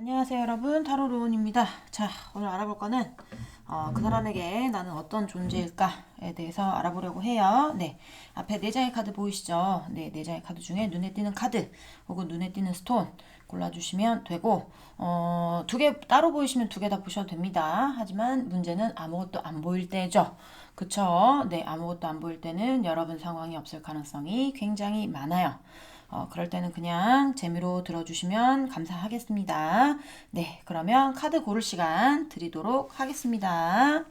안녕하세요 여러분, 타로로운입니다. 자, 오늘 알아볼 거는 그 사람에게 나는 어떤 존재일까에 대해서 알아보려고 해요. 네, 앞에 네 장의 카드 보이시죠? 네, 네 장의 카드 중에 눈에 띄는 카드 혹은 눈에 띄는 스톤 골라주시면 되고, 두 개 따로 보이시면 두 개 다 보셔도 됩니다. 하지만 문제는 아무것도 안 보일 때죠. 그쵸? 네, 아무것도 안 보일 때는 여러분 상황이 없을 가능성이 굉장히 많아요. 그럴 때는 그냥 재미로 들어주시면 감사하겠습니다. 네, 그러면 카드 고를 시간 드리도록 하겠습니다.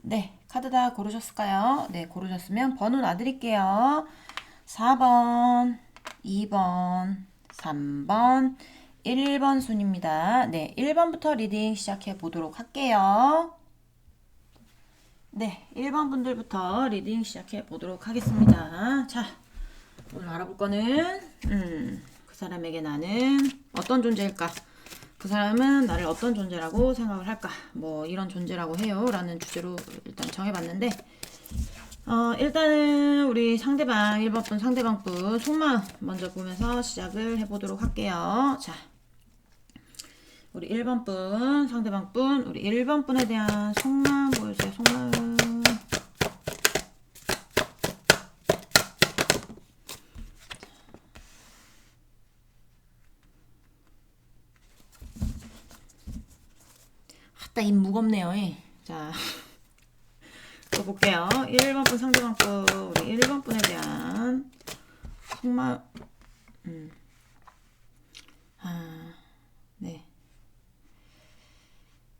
네, 카드 다 고르셨을까요? 네, 고르셨으면 번호 놔드릴게요. 4번, 2번, 3번, 1번 순입니다. 네, 1번부터 리딩 시작해 보도록 할게요. 네, 1번 분들부터 리딩 시작해 보도록 하겠습니다. 자, 오늘 알아볼 거는 그 사람에게 나는 어떤 존재일까? 그 사람은 나를 어떤 존재라고 생각을 할까? 뭐 이런 존재라고 해요 라는 주제로 일단 정해봤는데, 일단은 우리 상대방 1번 분 상대방 분 속마음 먼저 보면서 시작을 해보도록 할게요. 자, 우리 1번 분 상대방 분, 우리 1번 분에 대한 속마음 보여주세요. 속마음. 아따 입 무겁네요. 자, 또 볼게요. 1번 분 상대방 분, 우리 1번 분에 대한 속마음. 네.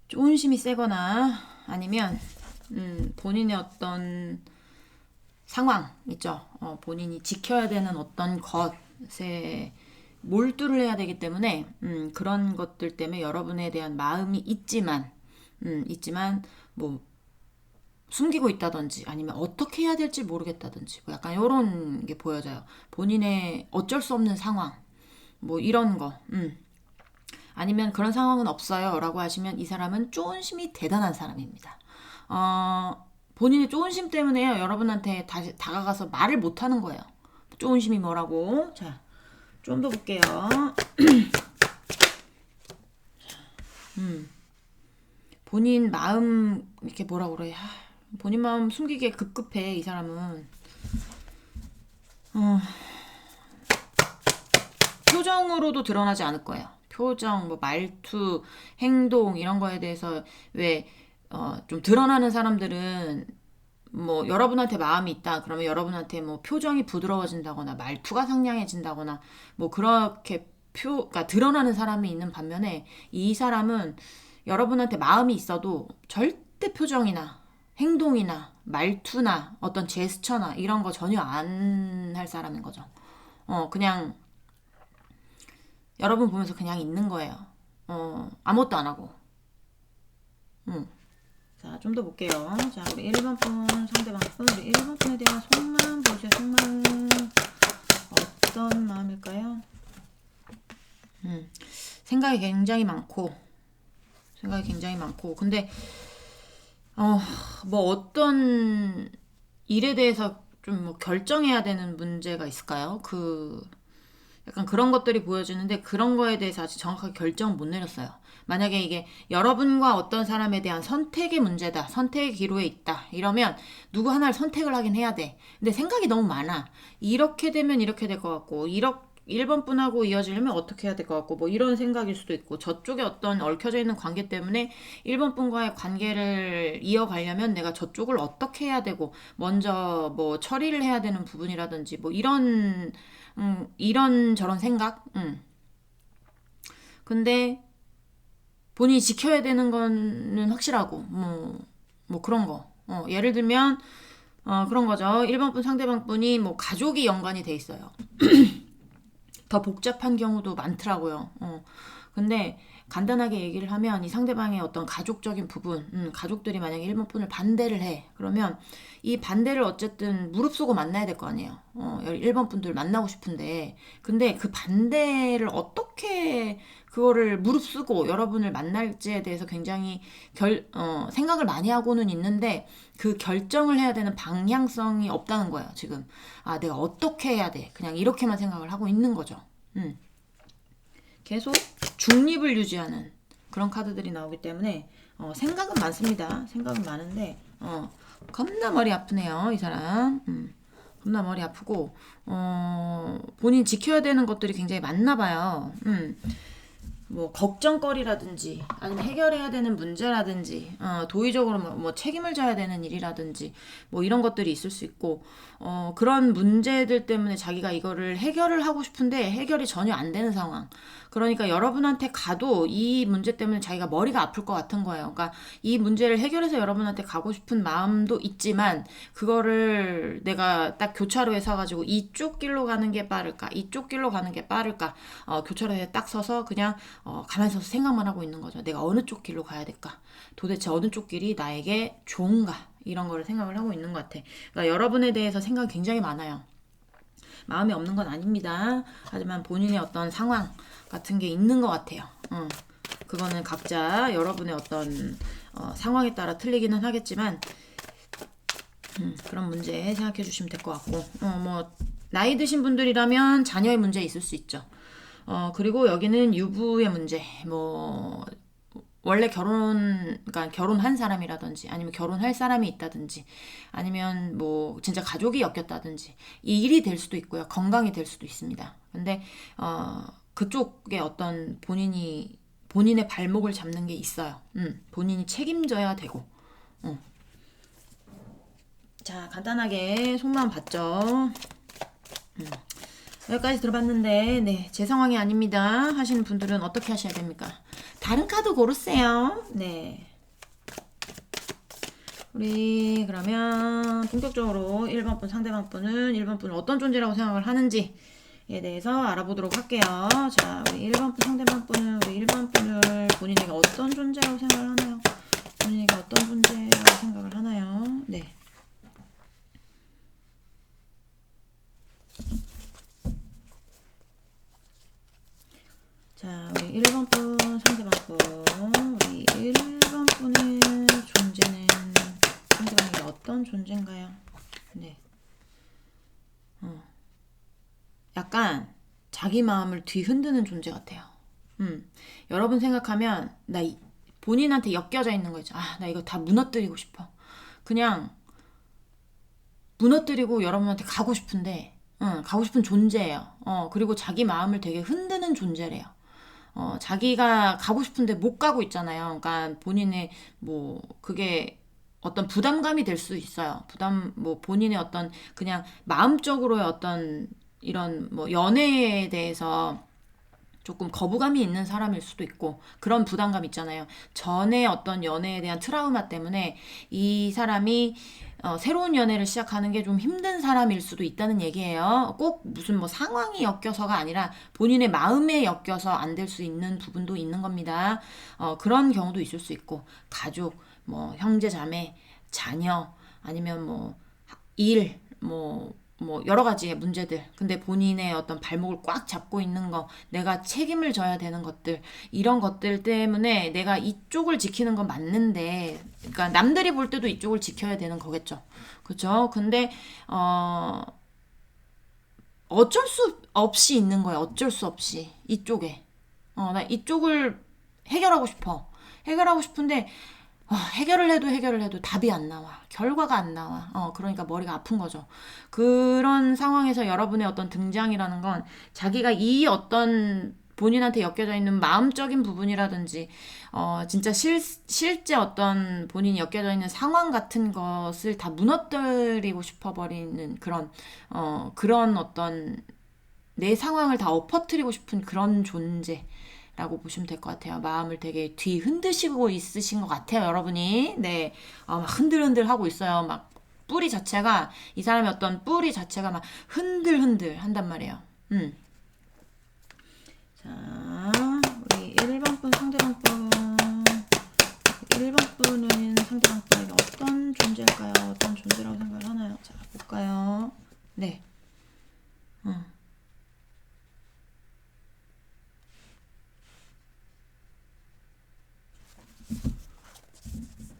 조은심이 세거나 아니면 본인의 어떤 상황 있죠. 본인이 지켜야 되는 어떤 것에 몰두를 해야 되기 때문에 그런 것들 때문에 여러분에 대한 마음이 있지만 뭐 숨기고 있다든지 아니면 어떻게 해야 될지 모르겠다든지 뭐 약간 이런 게 보여져요. 본인의 어쩔 수 없는 상황 뭐 이런 거. 아니면 그런 상황은 없어요 라고 하시면 이 사람은 쪼은심이 대단한 사람입니다. 본인의 쪼은심 때문에요. 여러분한테 다시 다가가서 말을 못하는 거예요. 쪼은심이 뭐라고? 자, 좀 더 볼게요. 본인 마음 이렇게 뭐라 그래? 본인 마음 숨기기에 급급해 이 사람은. 표정으로도 드러나지 않을 거예요. 표정, 뭐 말투, 행동 이런 거에 대해서 왜 좀 드러나는 사람들은 뭐 여러분한테 마음이 있다 그러면 여러분한테 뭐 표정이 부드러워진다거나 말투가 상냥해진다거나 뭐 그렇게 그러니까 드러나는 사람이 있는 반면에 이 사람은 여러분한테 마음이 있어도 절대 표정이나 행동이나 말투나 어떤 제스처나 이런 거 전혀 안 할 사람인 거죠. 그냥 여러분 보면서 그냥 있는 거예요. 아무것도 안 하고. 자, 좀 더 볼게요. 자, 우리 1번 분, 상대방 분, 우리 1번 분에 대한 속마음 보세요. 속마음. 어떤 마음일까요? 생각이 굉장히 많고, 근데, 뭐 어떤 일에 대해서 좀 뭐 결정해야 되는 문제가 있을까요? 약간 그런 것들이 보여지는데 그런 거에 대해서 아직 정확하게 결정을 못 내렸어요. 만약에 이게 여러분과 어떤 사람에 대한 선택의 문제다. 선택의 기로에 있다. 이러면 누구 하나를 선택을 하긴 해야 돼. 근데 생각이 너무 많아. 이렇게 되면 이렇게 될 것 같고 1번 분하고 이어지려면 어떻게 해야 될 것 같고 뭐 이런 생각일 수도 있고 저쪽에 어떤 얽혀져 있는 관계 때문에 1번 분과의 관계를 이어가려면 내가 저쪽을 어떻게 해야 되고 먼저 뭐 처리를 해야 되는 부분이라든지 뭐 이런 저런 생각. 근데 본인이 지켜야 되는 거는 확실하고 뭐 그런 거. 예를 들면 그런 거죠. 1번 분 상대방 분이 뭐 가족이 연관이 돼 있어요. 더 복잡한 경우도 많더라고요. 근데 간단하게 얘기를 하면 이 상대방의 어떤 가족적인 부분, 가족들이 만약에 1번 분을 반대를 해. 그러면 이 반대를 어쨌든 무릅쓰고 만나야 될 거 아니에요. 1번 분들 만나고 싶은데. 근데 그 반대를 어떻게 그거를 무릅쓰고 여러분을 만날지에 대해서 굉장히 생각을 많이 하고는 있는데 그 결정을 해야 되는 방향성이 없다는 거예요, 지금. 아, 내가 어떻게 해야 돼. 그냥 이렇게만 생각을 하고 있는 거죠. 계속 중립을 유지하는 그런 카드들이 나오기 때문에 생각은 많습니다. 생각은 많은데 겁나 머리 아프네요, 이 사람. 겁나 머리 아프고 본인 지켜야 되는 것들이 굉장히 많나 봐요. 뭐 걱정거리라든지 아니면 해결해야 되는 문제라든지 도의적으로 뭐 책임을 져야 되는 일이라든지 뭐 이런 것들이 있을 수 있고 그런 문제들 때문에 자기가 이거를 해결을 하고 싶은데 해결이 전혀 안 되는 상황. 그러니까 여러분한테 가도 이 문제 때문에 자기가 머리가 아플 것 같은 거예요. 그러니까 이 문제를 해결해서 여러분한테 가고 싶은 마음도 있지만 그거를 내가 딱 교차로에 서가지고 이쪽 길로 가는 게 빠를까 이쪽 길로 가는 게 빠를까 교차로에 딱 서서 그냥 가만히 서서 생각만 하고 있는 거죠. 내가 어느 쪽 길로 가야 될까? 도대체 어느 쪽 길이 나에게 좋은가? 이런 거를 생각을 하고 있는 것 같아. 그러니까 여러분에 대해서 생각이 굉장히 많아요. 마음이 없는 건 아닙니다. 하지만 본인의 어떤 상황 같은 게 있는 것 같아요. 그거는 각자 여러분의 어떤 상황에 따라 틀리기는 하겠지만 그런 문제 생각해 주시면 될 것 같고 뭐 나이 드신 분들이라면 자녀의 문제 있을 수 있죠. 그리고 여기는 유부의 문제, 뭐 원래 그러니까 결혼한 사람이라든지 아니면 결혼할 사람이 있다든지 아니면 뭐 진짜 가족이 엮였다든지 이 일이 될 수도 있고요. 건강이 될 수도 있습니다. 근데 그쪽에 어떤 본인의 발목을 잡는 게 있어요. 본인이 책임져야 되고. 자, 간단하게 속마음 봤죠? 여기까지 들어봤는데 네, 제 상황이 아닙니다 하시는 분들은 어떻게 하셔야 됩니까? 다른 카드 고르세요. 네, 우리 그러면 본격적으로 1번 분 상대방 분은 1번 분을 어떤 존재라고 생각을 하는지에 대해서 알아보도록 할게요. 자, 우리 1번 분 상대방 분은 우리 1번 분을 본인에게 어떤 존재라고 생각을 하나요? 본인에게 어떤 존재라고 생각을 하나요? 네. 자, 우리 1번 분 상대방 분 우리 1번 분의 존재는 상대방에게 어떤 존재인가요? 네. 약간 자기 마음을 뒤흔드는 존재 같아요. 여러분 생각하면 본인한테 엮여져 있는 거 있죠. 아, 나 이거 다 무너뜨리고 싶어. 그냥 무너뜨리고 여러분한테 가고 싶은데 가고 싶은 존재예요. 그리고 자기 마음을 되게 흔드는 존재래요. 자기가 가고 싶은데 못 가고 있잖아요. 그러니까 본인의 뭐 그게 어떤 부담감이 될 수 있어요. 뭐 본인의 어떤 그냥 마음적으로의 어떤 이런 뭐 연애에 대해서 조금 거부감이 있는 사람일 수도 있고 그런 부담감 있잖아요. 전에 어떤 연애에 대한 트라우마 때문에 이 사람이 새로운 연애를 시작하는 게 좀 힘든 사람일 수도 있다는 얘기예요. 꼭 무슨 뭐 상황이 엮여서가 아니라 본인의 마음에 엮여서 안 될 수 있는 부분도 있는 겁니다. 그런 경우도 있을 수 있고 가족, 뭐 형제, 자매, 자녀 아니면 뭐 일, 뭐 여러 가지의 문제들. 근데 본인의 어떤 발목을 꽉 잡고 있는 거, 내가 책임을 져야 되는 것들, 이런 것들 때문에 내가 이쪽을 지키는 건 맞는데, 그러니까 남들이 볼 때도 이쪽을 지켜야 되는 거겠죠. 그렇죠? 근데 어쩔 수 없이 있는 거야. 어쩔 수 없이 이쪽에. 나 이쪽을 해결하고 싶어. 해결하고 싶은데 해결을 해도 답이 안 나와. 결과가 안 나와. 그러니까 머리가 아픈 거죠. 그런 상황에서 여러분의 어떤 등장이라는 건 자기가 이 어떤 본인한테 엮여져 있는 마음적인 부분이라든지 진짜 실제 어떤 본인이 엮여져 있는 상황 같은 것을 다 무너뜨리고 싶어버리는 그런 어떤 내 상황을 다 엎어뜨리고 싶은 그런 존재 라고 보시면 될 것 같아요. 마음을 되게 뒤 흔드시고 있으신 것 같아요, 여러분이. 네, 막 흔들흔들 하고 있어요. 막 이 사람의 어떤 뿌리 자체가 막 흔들흔들 한단 말이에요. 우리 1번 분 상대방 분. 1번 분은 상대방 분에게 어떤 존재일까요? 어떤 존재라고 생각을 하나요? 자, 볼까요? 네.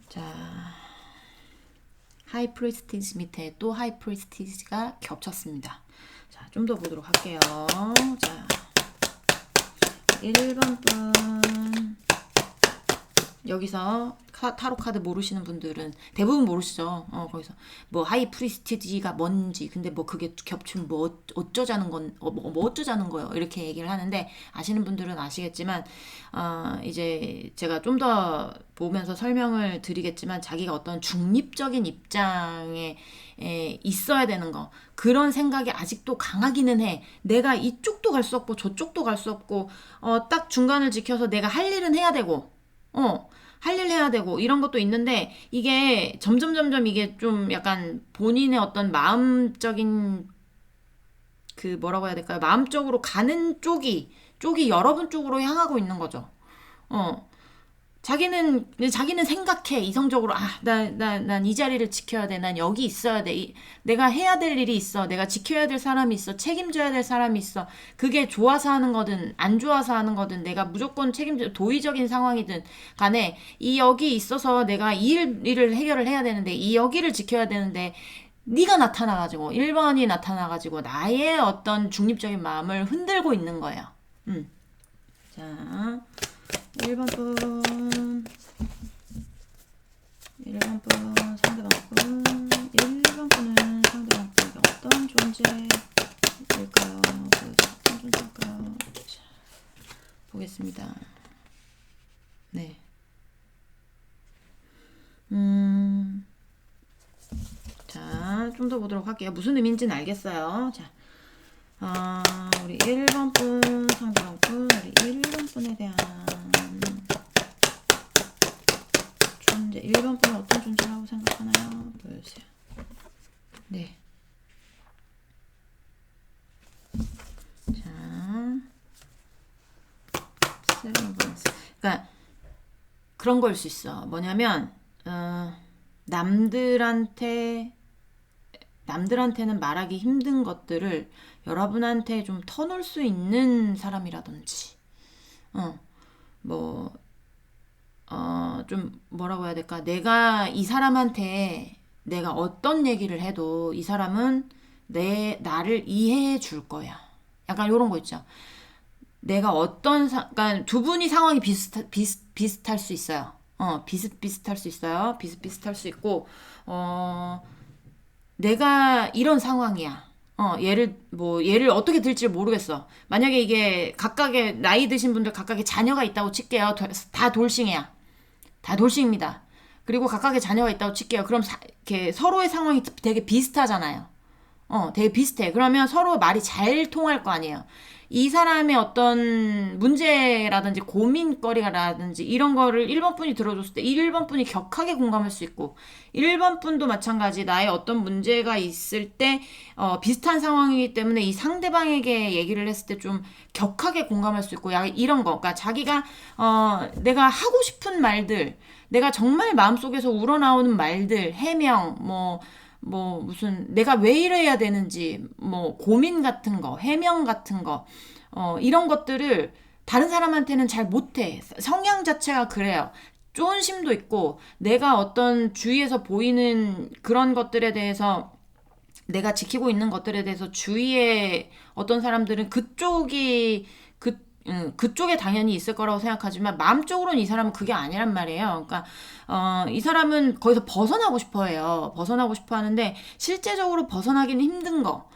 자, 하이 프리스티지 밑에 또 하이 프리스티지가 겹쳤습니다. 자, 좀 더 보도록 할게요. 자, 1번 분. 여기서 타로 카드 모르시는 분들은 대부분 모르시죠. 거기서 뭐 하이 프리스티지가 뭔지, 근데 뭐 그게 겹치면 뭐 어쩌자는 건 뭐 어쩌자는 거요, 이렇게 얘기를 하는데, 아시는 분들은 아시겠지만 이제 제가 좀 더 보면서 설명을 드리겠지만, 자기가 어떤 중립적인 입장에 있어야 되는 거, 그런 생각이 아직도 강하기는 해. 내가 이쪽도 갈 수 없고 저쪽도 갈 수 없고 딱 중간을 지켜서 내가 할 일은 해야 되고 할 일 해야 되고, 이런 것도 있는데, 이게 점점 이게 좀 약간 본인의 어떤 마음적인 그 뭐라고 해야 될까요? 마음적으로 가는 쪽이 여러분 쪽으로 향하고 있는 거죠. 자기는 생각해, 이성적으로. 난 이 자리를 지켜야 돼. 난 여기 있어야 돼. 내가 해야 될 일이 있어. 내가 지켜야 될 사람이 있어. 책임져야 될 사람이 있어. 그게 좋아서 하는 거든 안 좋아서 하는 거든, 내가 무조건 책임져, 도의적인 상황이든 간에 여기 있어서 내가 이 일을 해결을 해야 되는데, 이 여기를 지켜야 되는데, 네가 나타나가지고 1번이 나타나가지고 나의 어떤 중립적인 마음을 흔들고 있는 거예요. 자, 1번 분, 1번 분, 상대방 분. 1번 분은 상대방 분에게 어떤 존재일까요? 어떤 존재일까요? 자, 보겠습니다. 네. 자, 좀 더 보도록 할게요. 무슨 의미인지는 알겠어요. 자, 우리 1번 분, 상대방 분, 우리 1번 분에 대한 존재, 1번 분은 어떤 존재라고 생각하나요? 보여주세요. 네. 자, 그러니까 그런 걸 수 있어. 뭐냐면 남들한테는 말하기 힘든 것들을 여러분한테 좀 터놓을 수 있는 사람이라든지, 좀 뭐라고 해야 될까? 내가 이 사람한테 내가 어떤 얘기를 해도 이 사람은 나를 이해해 줄 거야. 약간 이런 거 있죠. 내가 그러니까 두 분이 상황이 비슷할 수 있어요. 비슷비슷할 수 있어요. 비슷비슷할 수 있고, 내가 이런 상황이야. 예를 어떻게 들지 모르겠어. 만약에 이게 각각의 나이 드신 분들 각각의 자녀가 있다고 칠게요. 다 돌싱이야. 다 돌싱입니다. 그리고 각각의 자녀가 있다고 칠게요. 그럼 이렇게 서로의 상황이 되게 비슷하잖아요. 되게 비슷해. 그러면 서로 말이 잘 통할 거 아니에요. 이 사람의 어떤 문제라든지 고민거리라든지 이런 거를 1번 분이 들어줬을 때 1번 분이 격하게 공감할 수 있고, 1번 분도 마찬가지 나의 어떤 문제가 있을 때 비슷한 상황이기 때문에 이 상대방에게 얘기를 했을 때 좀 격하게 공감할 수 있고, 이런 거. 그러니까 자기가 내가 하고 싶은 말들, 내가 정말 마음속에서 우러나오는 말들, 해명, 무슨 내가 왜 이래야 되는지, 고민 같은 거, 해명 같은 거, 이런 것들을 다른 사람한테는 잘 못해. 성향 자체가 그래요. 쫀심도 있고, 내가 어떤 주위에서 보이는 그런 것들에 대해서, 내가 지키고 있는 것들에 대해서 주위에 어떤 사람들은 그쪽에 당연히 있을 거라고 생각하지만, 마음적으로는 이 사람은 그게 아니란 말이에요. 그러니까 이 사람은 거기서 벗어나고 싶어 해요. 벗어나고 싶어 하는데, 실제적으로 벗어나기는 힘든 거.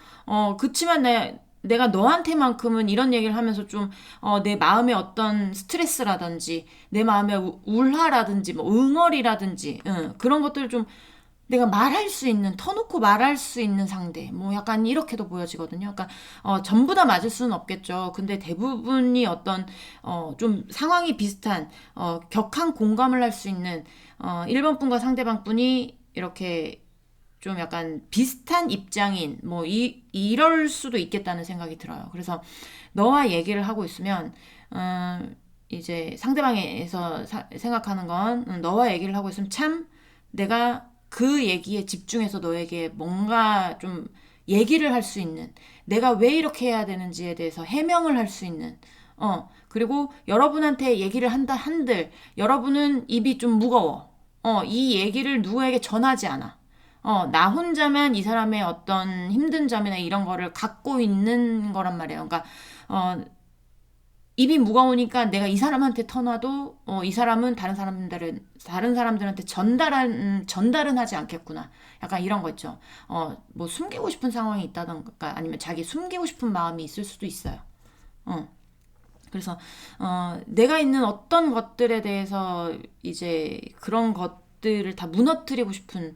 그치만 내가 너한테만큼은 이런 얘기를 하면서 좀 내 마음의 어떤 스트레스라든지, 내 마음의 울화라든지, 응어리라든지, 그런 것들을 좀 내가 말할 수 있는, 터놓고 말할 수 있는 상대, 약간 이렇게도 보여지거든요. 그러니까 전부 다 맞을 수는 없겠죠. 근데 대부분이 어떤 좀 상황이 비슷한, 격한 공감을 할 수 있는 1번 분과 상대방 분이 이렇게 좀 약간 비슷한 입장인 뭐 이럴 수도 있겠다는 생각이 들어요. 그래서 너와 얘기를 하고 있으면 이제 상대방에서 생각하는 건 너와 얘기를 하고 있으면 참 내가 그 얘기에 집중해서 너에게 뭔가 좀 얘기를 할 수 있는, 내가 왜 이렇게 해야 되는지에 대해서 해명을 할 수 있는, 그리고 여러분한테 얘기를 한다 한들 여러분은 입이 좀 무거워. 이 얘기를 누구에게 전하지 않아. 나 혼자만 이 사람의 어떤 힘든 점이나 이런 거를 갖고 있는 거란 말이에요. 그러니까, 입이 무거우니까 내가 이 사람한테 터놔도, 이 사람은 다른 사람들한테 전달은 하지 않겠구나. 약간 이런 거 있죠. 뭐 숨기고 싶은 상황이 있다던가 아니면 자기 숨기고 싶은 마음이 있을 수도 있어요. 그래서 내가 있는 어떤 것들에 대해서 이제 그런 것들을 다 무너뜨리고 싶은,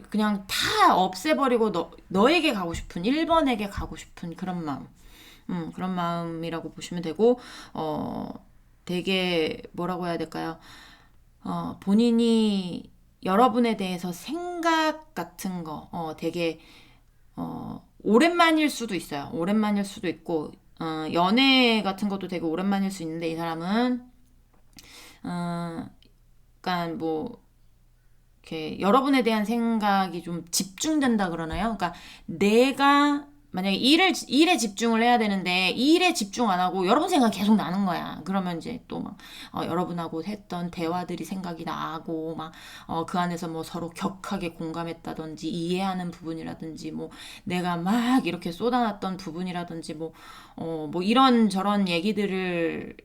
그냥 다 없애버리고 너에게 가고 싶은, 1번에게 가고 싶은 그런 마음. 그런 마음이라고 보시면 되고, 되게 뭐라고 해야 될까요? 본인이 여러분에 대해서 생각 같은 거, 되게 오랜만일 수도 있어요. 오랜만일 수도 있고, 연애 같은 것도 되게 오랜만일 수 있는데, 이 사람은, 약간 뭐, 이렇게 여러분에 대한 생각이 좀 집중된다 그러나요? 그러니까 내가 만약에 일에 집중을 해야 되는데 이 일에 집중 안 하고 여러분 생각 계속 나는 거야. 그러면 이제 또 막 여러분하고 했던 대화들이 생각이 나고 막 그 안에서 뭐 서로 격하게 공감했다든지 이해하는 부분이라든지 뭐 내가 막 이렇게 쏟아놨던 부분이라든지 뭐 이런 저런 얘기들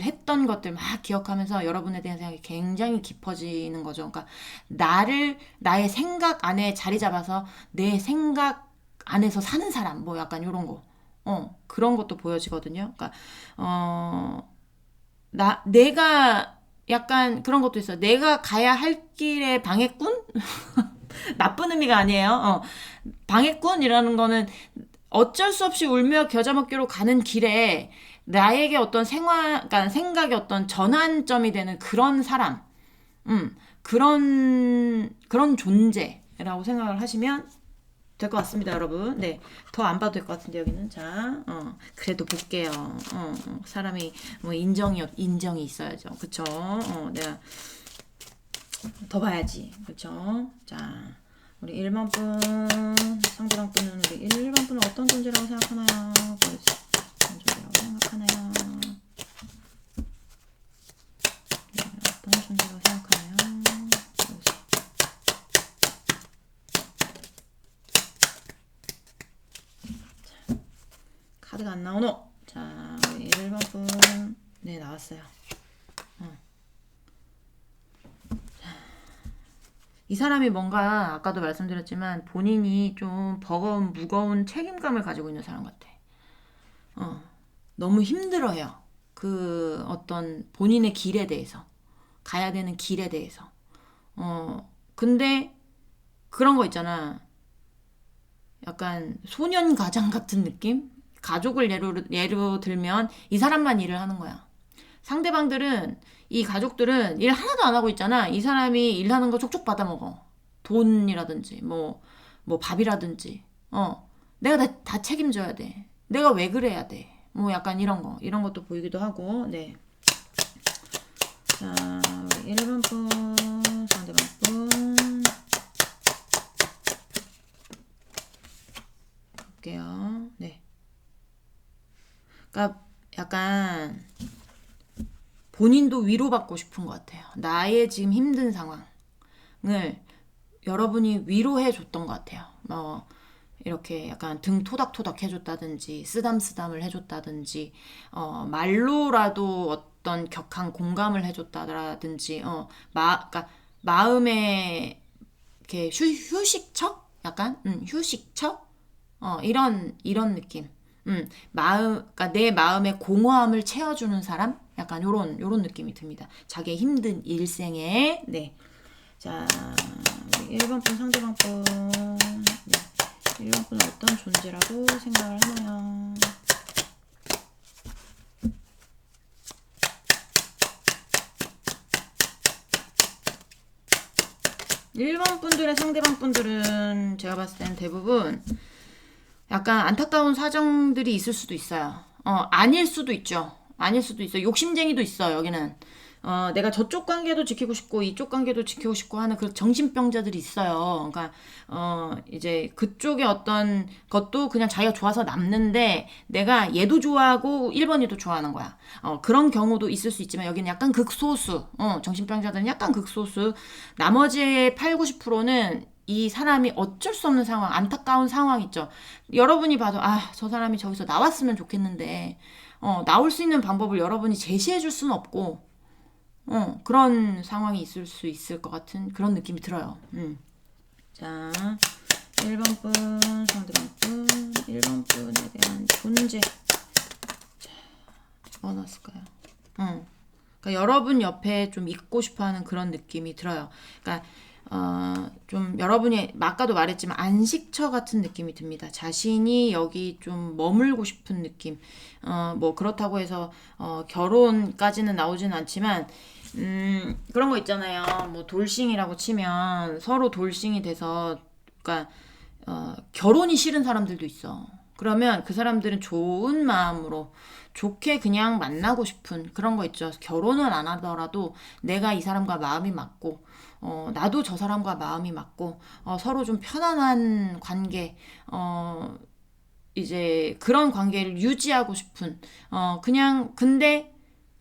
했던 것들 막 기억하면서 여러분에 대한 생각이 굉장히 깊어지는 거죠. 그러니까 나의 생각 안에 자리 잡아서 내 생각 안에서 사는 사람, 뭐 약간 이런 거. 그런 것도 보여지거든요. 그러니까, 내가 약간 그런 것도 있어요. 내가 가야 할 길의 방해꾼? 나쁜 의미가 아니에요. 방해꾼이라는 거는 어쩔 수 없이 울며 겨자 먹기로 가는 길에 나에게 어떤 그러니까 생각의 어떤 전환점이 되는 그런 사람, 그런 존재라고 생각을 하시면 될 것 같습니다, 여러분. 네, 더 안 봐도 될 것 같은데 여기는 자, 그래도 볼게요. 사람이 뭐 인정이 있어야죠, 그쵸? 내가 더 봐야지, 그쵸? 자, 우리 1번 분 상대방 분은 우리 1번 분은 어떤 존재라고 생각하나요? 어떤 존재라고 생각하나요? 어떤 존재라고 생각하나요? 카드가 안 나오노. 자, 우리 1번 분. 네, 나왔어요. 이 사람이 뭔가 아까도 말씀드렸지만 본인이 좀 버거운 무거운 책임감을 가지고 있는 사람 같아. 너무 힘들어해요. 그 어떤 본인의 길에 대해서, 가야 되는 길에 대해서. 근데 그런 거 있잖아. 약간 소년 가장 같은 느낌? 가족을 예로 들면 이 사람만 일을 하는 거야. 상대방들은, 이 가족들은 일 하나도 안 하고 있잖아. 이 사람이 일하는 거 족족 받아먹어. 돈이라든지, 뭐 밥이라든지. 내가 다 책임져야 돼. 내가 왜 그래야 돼. 뭐 약간 이런 것도 보이기도 하고, 네. 자, 1번 분, 상대방 분. 볼게요. 네. 그러니까 약간 본인도 위로받고 싶은 것 같아요. 나의 지금 힘든 상황을 여러분이 위로해 줬던 것 같아요. 이렇게 약간 등 토닥토닥 해줬다든지 쓰담쓰담을 해줬다든지 말로라도 어떤 격한 공감을 해줬다든지 그러니까 마음에 이렇게 휴식처? 약간 휴식처? 이런 느낌. 그러니까 내 마음의 공허함을 채워주는 사람? 약간 요런 느낌이 듭니다. 자기의 힘든 일생에, 네. 자, 1번 분 상대방 분. 네. 1번 분은 어떤 존재라고 생각을 하나요? 1번 분들의 상대방 분들은 제가 봤을 땐 대부분 약간 안타까운 사정들이 있을 수도 있어요. 아닐 수도 있죠. 아닐 수도 있어요. 욕심쟁이도 있어, 여기는. 내가 저쪽 관계도 지키고 싶고, 이쪽 관계도 지키고 싶고 하는 그 정신병자들이 있어요. 그러니까, 이제 그쪽의 어떤 것도 그냥 자기가 좋아서 남는데, 내가 얘도 좋아하고 1번이도 좋아하는 거야. 그런 경우도 있을 수 있지만, 여기는 약간 극소수. 정신병자들은 약간 극소수. 나머지의 8, 90%는 이 사람이 어쩔 수 없는 상황, 안타까운 상황 있죠. 여러분이 봐도, 저 사람이 저기서 나왔으면 좋겠는데, 나올 수 있는 방법을 여러분이 제시해 줄 수는 없고, 그런 상황이 있을 수 있을 것 같은 그런 느낌이 들어요. 자, 1번 분, 상대방 분, 1번 분에 대한 존재. 자, 뭐 넣었을까요? 그러니까 여러분 옆에 좀 있고 싶어 하는 그런 느낌이 들어요. 그러니까 좀 여러분이 아까도 말했지만 안식처 같은 느낌이 듭니다. 자신이 여기 좀 머물고 싶은 느낌. 뭐 그렇다고 해서 결혼까지는 나오진 않지만 그런 거 있잖아요. 뭐 돌싱이라고 치면 서로 돌싱이 돼서 그러니까 결혼이 싫은 사람들도 있어. 그러면 그 사람들은 좋은 마음으로 좋게 그냥 만나고 싶은 그런 거 있죠. 결혼은 안 하더라도 내가 이 사람과 마음이 맞고, 나도 저 사람과 마음이 맞고, 서로 좀 편안한 관계, 이제 그런 관계를 유지하고 싶은, 그냥, 근데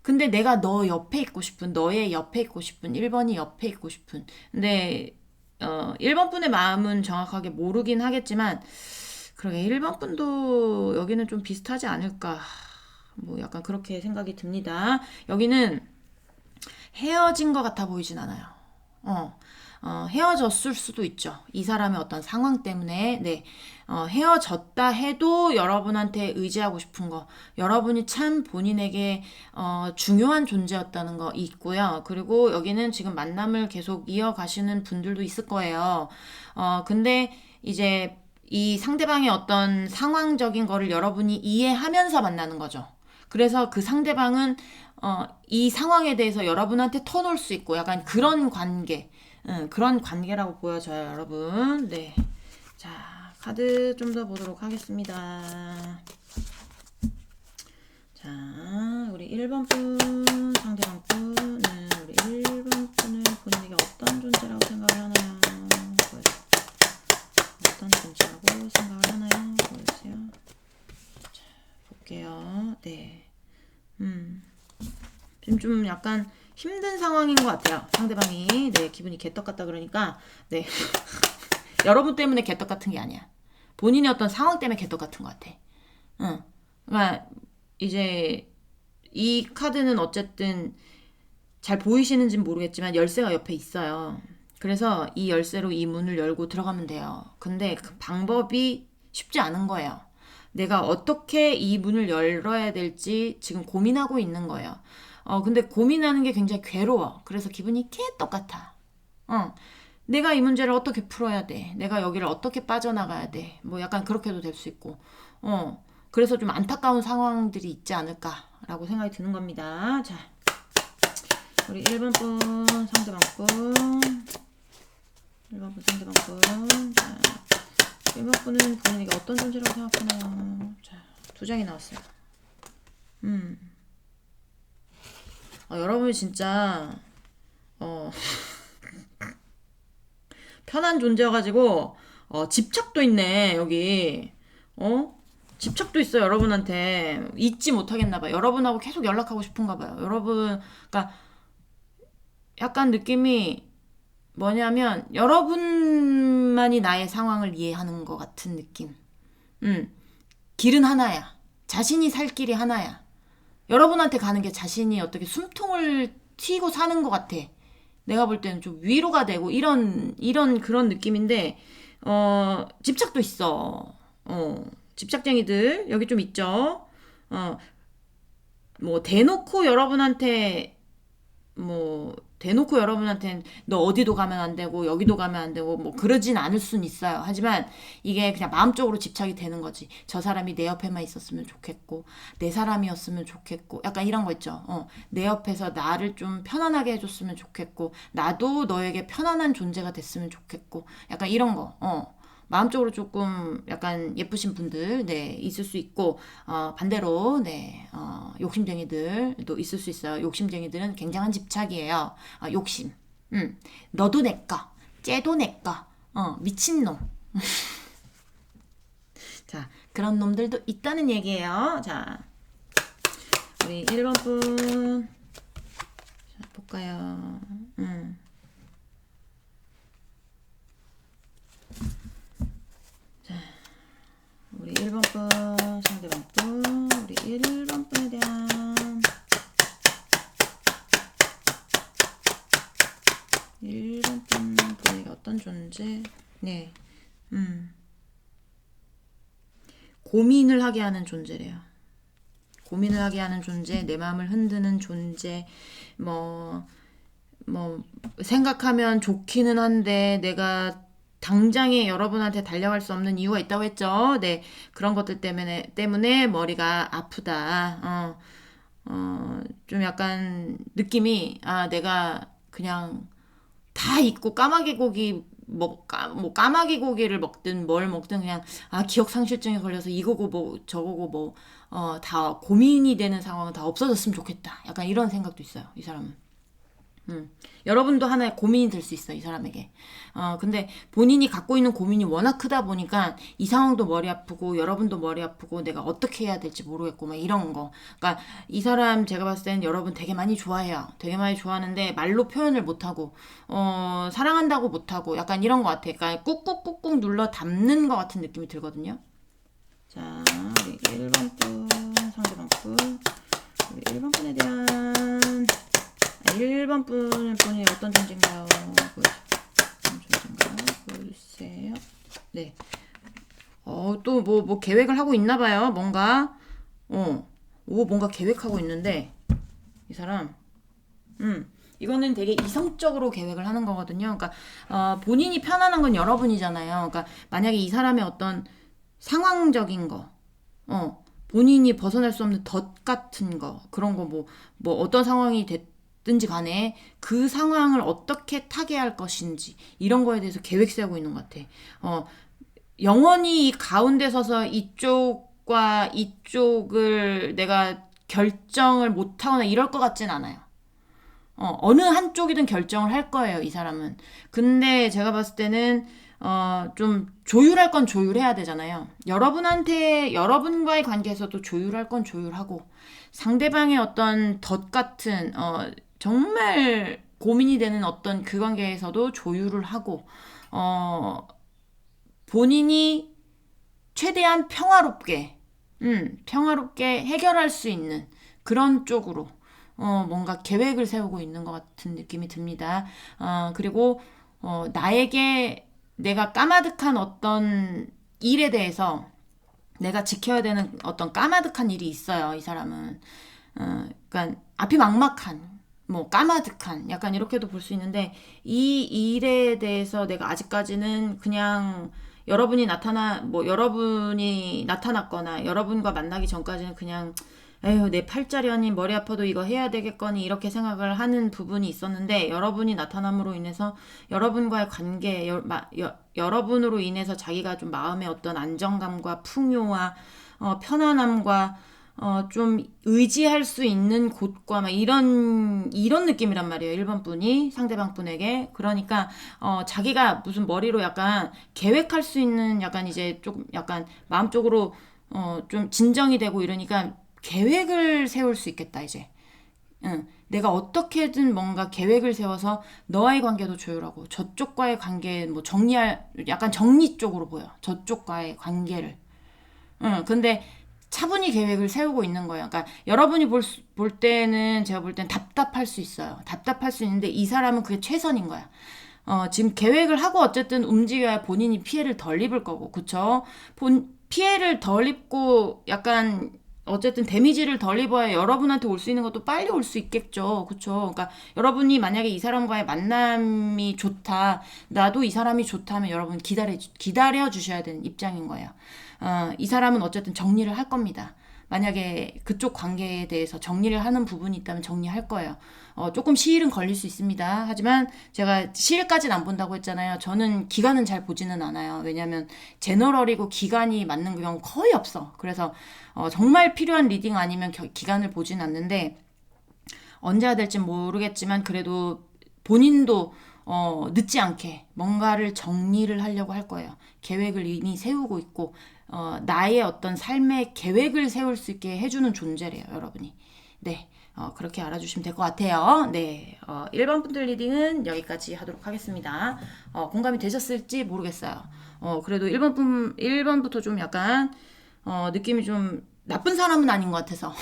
내가 너 옆에 있고 싶은, 너의 옆에 있고 싶은, 1번이 옆에 있고 싶은. 근데, 1번 분의 마음은 정확하게 모르긴 하겠지만, 그러게 1번 분도 여기는 좀 비슷하지 않을까. 뭐 약간 그렇게 생각이 듭니다. 여기는 헤어진 것 같아 보이진 않아요. 헤어졌을 수도 있죠. 이 사람의 어떤 상황 때문에, 네. 헤어졌다 해도 여러분한테 의지하고 싶은 거, 여러분이 참 본인에게, 중요한 존재였다는 거 있고요. 그리고 여기는 지금 만남을 계속 이어가시는 분들도 있을 거예요. 근데 이제 이 상대방의 어떤 상황적인 거를 여러분이 이해하면서 만나는 거죠. 그래서 그 상대방은 이 상황에 대해서 여러분한테 터놓을 수 있고 약간 그런 관계, 그런 관계라고 보여져요, 여러분. 네. 자, 카드 좀 더 보도록 하겠습니다. 자, 우리 1번 분, 상대방 분은 우리 1번 분을 본인에게 어떤 존재라고 생각을 하나요? 어떤 존재라고 생각을 하나요? 보여주세요. 자, 볼게요. 네. 지금 좀 약간 힘든 상황인 것 같아요. 상대방이. 네, 기분이 개떡 같다 그러니까, 네. 여러분 때문에 개떡 같은 게 아니야. 본인의 어떤 상황 때문에 개떡 같은 것 같아. 응. 그러니까, 이제, 이 카드는 어쨌든 잘 보이시는지는 모르겠지만 열쇠가 옆에 있어요. 그래서 이 열쇠로 이 문을 열고 들어가면 돼요. 근데 그 방법이 쉽지 않은 거예요. 내가 어떻게 이 문을 열어야 될지 지금 고민하고 있는 거예요. 근데 고민하는 게 굉장히 괴로워. 그래서 기분이 개떡같아. 내가 이 문제를 어떻게 풀어야 돼? 내가 여기를 어떻게 빠져나가야 돼? 뭐 약간 그렇게도 될 수 있고. 그래서 좀 안타까운 상황들이 있지 않을까라고 생각이 드는 겁니다. 자, 우리 1번 분, 상대방 분. 1번 분, 상대방 분. 자, 1번 분은 본인에게 어떤 존재라고 생각하나요? 자, 두 장이 나왔어요. 여러분이 진짜, 편한 존재여가지고, 집착도 있네, 여기. 집착도 있어요, 여러분한테. 잊지 못하겠나봐요. 여러분하고 계속 연락하고 싶은가봐요. 여러분, 그러니까, 약간 느낌이 뭐냐면, 여러분만이 나의 상황을 이해하는 것 같은 느낌. 길은 하나야. 자신이 살 길이 하나야. 여러분한테 가는 게 자신이 어떻게 숨통을 튀고 사는 것 같아. 내가 볼 때는 좀 위로가 되고 이런 그런 느낌인데 집착도 있어. 집착쟁이들 여기 좀 있죠. 뭐 대놓고 여러분한테 뭐 대놓고 여러분한테는 너 어디도 가면 안 되고 여기도 가면 안 되고 뭐 그러진 않을 순 있어요. 하지만 이게 그냥 마음적으로 집착이 되는 거지. 저 사람이 내 옆에만 있었으면 좋겠고 내 사람이었으면 좋겠고 약간 이런 거 있죠. 내 옆에서 나를 좀 편안하게 해줬으면 좋겠고 나도 너에게 편안한 존재가 됐으면 좋겠고 약간 이런 거. 마음적으로 조금 약간 예쁘신 분들, 네, 있을 수 있고, 반대로, 네, 욕심쟁이들도 있을 수 있어요. 욕심쟁이들은 굉장한 집착이에요. 욕심. 너도 내 거, 쟤도 내 거, 미친놈. 자, 그런 놈들도 있다는 얘기예요. 자, 우리 1번 분. 자, 볼까요? 우리 1번 분, 상대방 분, 우리 1번 분에 대한 1번 분에게 어떤 존재? 네, 고민을 하게 하는 존재래요. 고민을 하게 하는 존재, 내 마음을 흔드는 존재, 뭐, 생각하면 좋기는 한데, 내가 당장에 여러분한테 달려갈 수 없는 이유가 있다고 했죠. 네, 그런 것들 때문에 머리가 아프다. 좀 약간 느낌이, 내가 그냥 다 잊고 까마귀 고기 뭐 까마귀 고기를 먹든 뭘 먹든 그냥 기억 상실증에 걸려서 이거고 뭐 저거고 뭐 다 고민이 되는 상황은 다 없어졌으면 좋겠다. 약간 이런 생각도 있어요. 이 사람은. 여러분도 하나의 고민이 될 수 있어, 이 사람에게. 근데 본인이 갖고 있는 고민이 워낙 크다 보니까 이 상황도 머리 아프고 여러분도 머리 아프고 내가 어떻게 해야 될지 모르겠고 막 이런 거. 그러니까 이 사람 제가 봤을 때는 여러분 되게 많이 좋아해요. 되게 많이 좋아하는데 말로 표현을 못하고, 사랑한다고 못하고 약간 이런 것 같아. 그러니까 꾹꾹꾹꾹 눌러 담는 것 같은 느낌이 들거든요. 자, 우리 1번 분, 상대방 분. 우리 1번 분에 대한 1번 분이 어떤 존재인가요? 보여주세요. 네. 또 뭐 계획을 하고 있나 봐요. 뭔가. 뭔가 계획하고 있는데 이 사람 이거는 되게 이성적으로 계획을 하는 거거든요. 그러니까 본인이 편안한 건 여러분이잖아요. 그러니까 만약에 이 사람의 어떤 상황적인 거, 본인이 벗어날 수 없는 덫 같은 거, 그런 거 뭐 어떤 상황이 됐든지 간에 그 상황을 어떻게 타개할 것인지 이런 거에 대해서 계획 세우고 있는 것 같아. 영원히 이 가운데 서서 이쪽과 이쪽을 내가 결정을 못하거나 이럴 것 같진 않아요. 어느 한쪽이든 결정을 할 거예요, 이 사람은. 근데 제가 봤을 때는, 좀 조율할 건 조율해야 되잖아요. 여러분과의 관계에서도 조율할 건 조율하고, 상대방의 어떤 덫 같은, 정말 고민이 되는 어떤 그 관계에서도 조율을 하고, 본인이 최대한 평화롭게 해결할 수 있는 그런 쪽으로, 뭔가 계획을 세우고 있는 것 같은 느낌이 듭니다. 그리고, 나에게 내가 까마득한 어떤 일에 대해서 내가 지켜야 되는 어떤 까마득한 일이 있어요, 이 사람은. 그러니까 앞이 막막한, 뭐 까마득한, 약간 이렇게도 볼 수 있는데, 이 일에 대해서 내가 아직까지는 그냥 여러분이 나타났거나 여러분과 만나기 전까지는 그냥 에휴 내 팔자려니 머리 아파도 이거 해야 되겠거니 이렇게 생각을 하는 부분이 있었는데 여러분이 나타남으로 인해서 여러분과의 관계 여러분으로 인해서 자기가 좀 마음의 어떤 안정감과 풍요와 편안함과 좀 의지할 수 있는 곳과 막 이런 느낌이란 말이에요. 1번 분이 상대방 분에게. 그러니까 자기가 무슨 머리로 약간 계획할 수 있는 약간 이제 조금 약간 마음적으로 좀 진정이 되고 이러니까 계획을 세울 수 있겠다 이제. 내가 어떻게든 뭔가 계획을 세워서 너와의 관계도 조율하고 저쪽과의 관계 뭐 약간 정리 쪽으로 보여. 저쪽과의 관계를. 근데 차분히 계획을 세우고 있는 거예요. 그러니까 여러분이 볼 때는 제가 볼 땐 답답할 수 있어요. 답답할 수 있는데 이 사람은 그게 최선인 거야. 지금 계획을 하고 어쨌든 움직여야 본인이 피해를 덜 입을 거고, 그쵸? 피해를 덜 입고 약간 어쨌든 데미지를 덜 입어야 여러분한테 올 수 있는 것도 빨리 올 수 있겠죠. 그쵸? 그러니까 여러분이 만약에 이 사람과의 만남이 좋다, 나도 이 사람이 좋다면 여러분 기다려 주셔야 되는 입장인 거예요. 이 사람은 어쨌든 정리를 할 겁니다. 만약에 그쪽 관계에 대해서 정리를 하는 부분이 있다면 정리할 거예요. 조금 시일은 걸릴 수 있습니다. 하지만 제가 시일까지는 안 본다고 했잖아요. 저는 기간은 잘 보지는 않아요. 왜냐하면 제너럴이고 기간이 맞는 경우 거의 없어. 그래서 정말 필요한 리딩 아니면 기간을 보진 않는데 언제 해야 될지 모르겠지만 그래도 본인도 늦지 않게 뭔가를 정리를 하려고 할 거예요. 계획을 이미 세우고 있고 나의 어떤 삶의 계획을 세울 수 있게 해주는 존재래요, 여러분이. 네, 그렇게 알아주시면 될 것 같아요. 네, 1번 분들 리딩은 여기까지 하도록 하겠습니다. 공감이 되셨을지 모르겠어요. 그래도 1번부터 좀 약간 느낌이 좀 나쁜 사람은 아닌 것 같아서.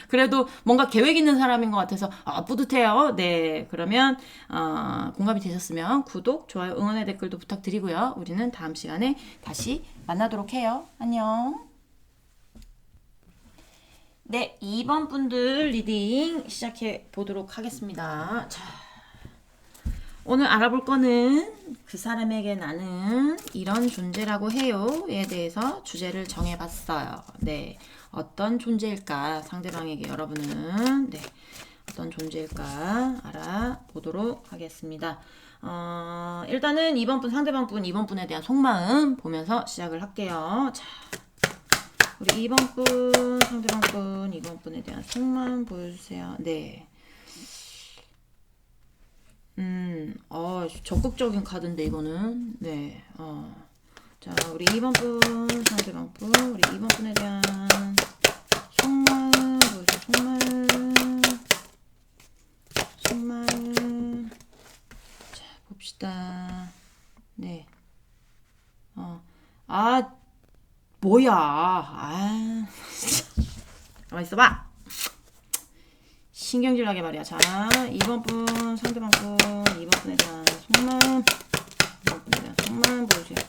그래도 뭔가 계획 있는 사람인 것 같아서 뿌듯해요. 네, 그러면 공감이 되셨으면 구독, 좋아요, 응원의 댓글도 부탁드리고요. 우리는 다음 시간에 다시 만나도록 해요. 안녕. 네, 2번 분들 리딩 시작해 보도록 하겠습니다. 자, 오늘 알아볼 거는 그 사람에게 나는 이런 존재라고 해요에 대해서 주제를 정해봤어요. 네, 어떤 존재일까? 상대방에게 여러분은 네, 어떤 존재일까 알아보도록 하겠습니다. 일단은 2번 분 상대방 분 2번 분에 대한 속마음 보면서 시작을 할게요. 자, 우리 2번 분 상대방 분 2번 분에 대한 속마음 보여주세요. 네. 적극적인 카드인데 이거는 네, 자 우리 2번 분 상대방 분 우리 2번 분에 대한 속마음 보여줘. 속마음 자 봅시다. 네, 뭐야, 가만 있어봐. 신경질 나게 말이야. 자, 2번 분 상대방 분 2번 분에 대한 속마음 2번 분에 대한 속마음 보여주세요.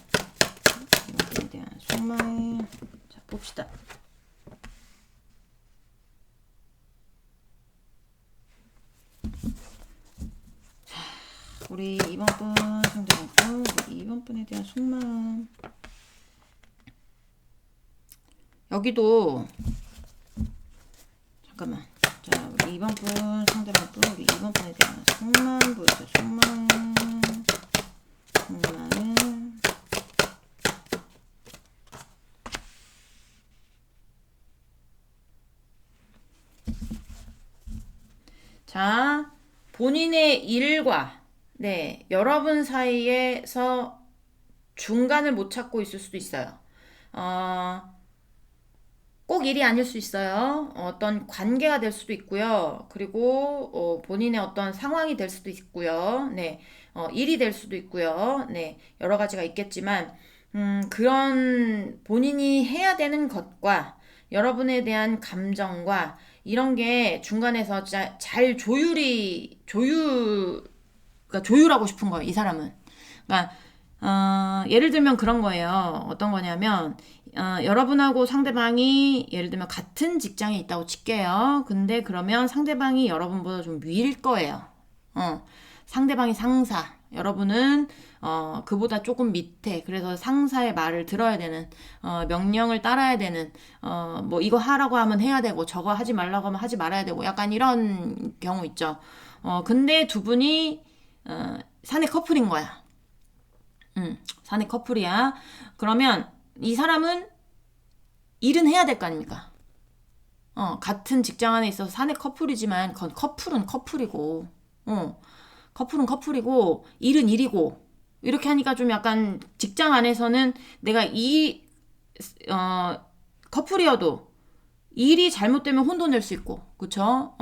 2번 분에 대한 속마음 자 봅시다. 자, 우리 2번 분 상대방 분 우리 2번 분에 대한 속마음 여기도 잠깐만. 자, 우리 2번 분 상대방 분 우리 2번 분에 대한 속마음 보여줘. 속마음 자, 본인의 일과 네, 여러분 사이에서 중간을 못 찾고 있을 수도 있어요. 꼭 일이 아닐 수 있어요. 어떤 관계가 될 수도 있고요. 그리고 본인의 어떤 상황이 될 수도 있고요. 네, 일이 될 수도 있고요. 네, 여러 가지가 있겠지만 그런 본인이 해야 되는 것과 여러분에 대한 감정과 이런 게 중간에서 잘 그러니까 조율하고 싶은 거예요. 이 사람은. 그러니까 예를 들면 그런 거예요. 어떤 거냐면 여러분하고 상대방이 예를 들면 같은 직장에 있다고 칠게요. 근데 그러면 상대방이 여러분보다 좀 위일 거예요. 상대방이 상사, 여러분은 그보다 조금 밑에. 그래서 상사의 말을 들어야 되는, 명령을 따라야 되는, 뭐 이거 하라고 하면 해야 되고 저거 하지 말라고 하면 하지 말아야 되고 약간 이런 경우 있죠. 근데 두 분이 사내 커플인 거야. 사내 커플이야. 그러면 이 사람은 일은 해야 될 거 아닙니까? 같은 직장 안에 있어서 사내 커플이지만 커플은 커플이고, 커플은 커플이고, 일은 일이고, 이렇게 하니까 좀 약간 직장 안에서는 내가 커플이어도 일이 잘못되면 혼돈될 수 있고, 그쵸?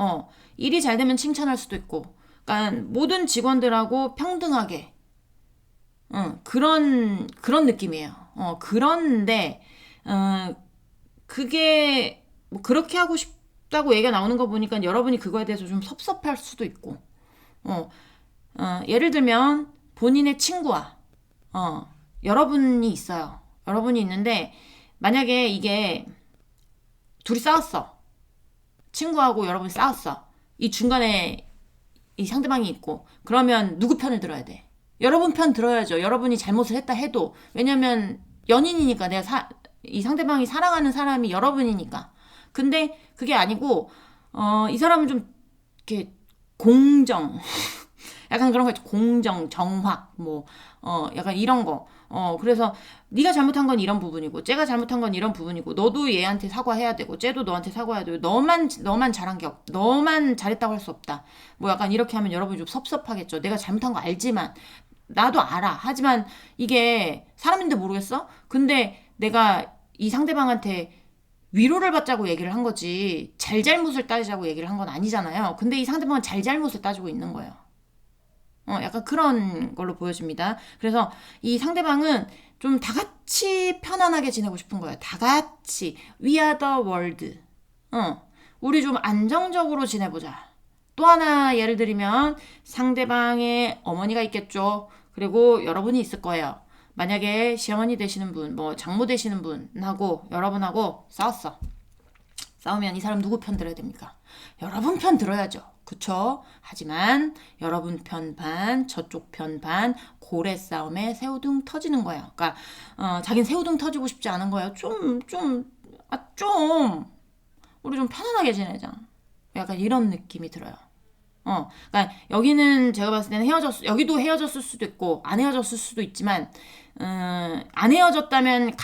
일이 잘 되면 칭찬할 수도 있고, 그러니까 모든 직원들하고 평등하게, 그런 느낌이에요. 그런데, 그게, 뭐 그렇게 하고 싶다고 얘기가 나오는 거 보니까 여러분이 그거에 대해서 좀 섭섭할 수도 있고, 예를 들면, 본인의 친구와, 여러분이 있어요. 여러분이 있는데, 만약에 이게, 둘이 싸웠어. 친구하고 여러분이 싸웠어. 이 중간에 이 상대방이 있고 그러면 누구 편을 들어야 돼? 여러분 편 들어야죠. 여러분이 잘못을 했다 해도. 왜냐면 연인이니까 이 상대방이 사랑하는 사람이 여러분이니까. 근데 그게 아니고 이 사람은 좀 이렇게 공정 약간 그런 거 있죠. 공정, 정확 약간 이런 거. 그래서 네가 잘못한 건 이런 부분이고 쟤가 잘못한 건 이런 부분이고 너도 얘한테 사과해야 되고 쟤도 너한테 사과해야 되고 너만 잘한 게 너만 잘했다고 할 수 없다. 뭐 약간 이렇게 하면 여러분이 좀 섭섭하겠죠. 내가 잘못한 거 알지만 나도 알아. 하지만 이게 사람인데 모르겠어? 근데 내가 이 상대방한테 위로를 받자고 얘기를 한 거지 잘잘못을 따지자고 얘기를 한 건 아니잖아요. 근데 이 상대방은 잘잘못을 따지고 있는 거예요. 약간 그런 걸로 보여집니다. 그래서 이 상대방은 좀 다 같이 편안하게 지내고 싶은 거예요. 다 같이. We are the world. 우리 좀 안정적으로 지내보자. 또 하나 예를 들면 상대방의 어머니가 있겠죠. 그리고 여러분이 있을 거예요. 만약에 시어머니 되시는 분, 뭐 장모 되시는 분하고 여러분하고 싸웠어. 싸우면 이 사람 누구 편 들어야 됩니까? 여러분 편 들어야죠. 그쵸? 하지만 여러분 편 반, 저쪽 편 반, 고래 싸움에 새우등 터지는 거예요. 그러니까 자긴 새우등 터지고 싶지 않은 거예요. 우리 좀 편안하게 지내자. 약간 이런 느낌이 들어요. 그러니까 여기는 제가 봤을 때는 여기도 헤어졌을 수도 있고 안 헤어졌을 수도 있지만 안 헤어졌다면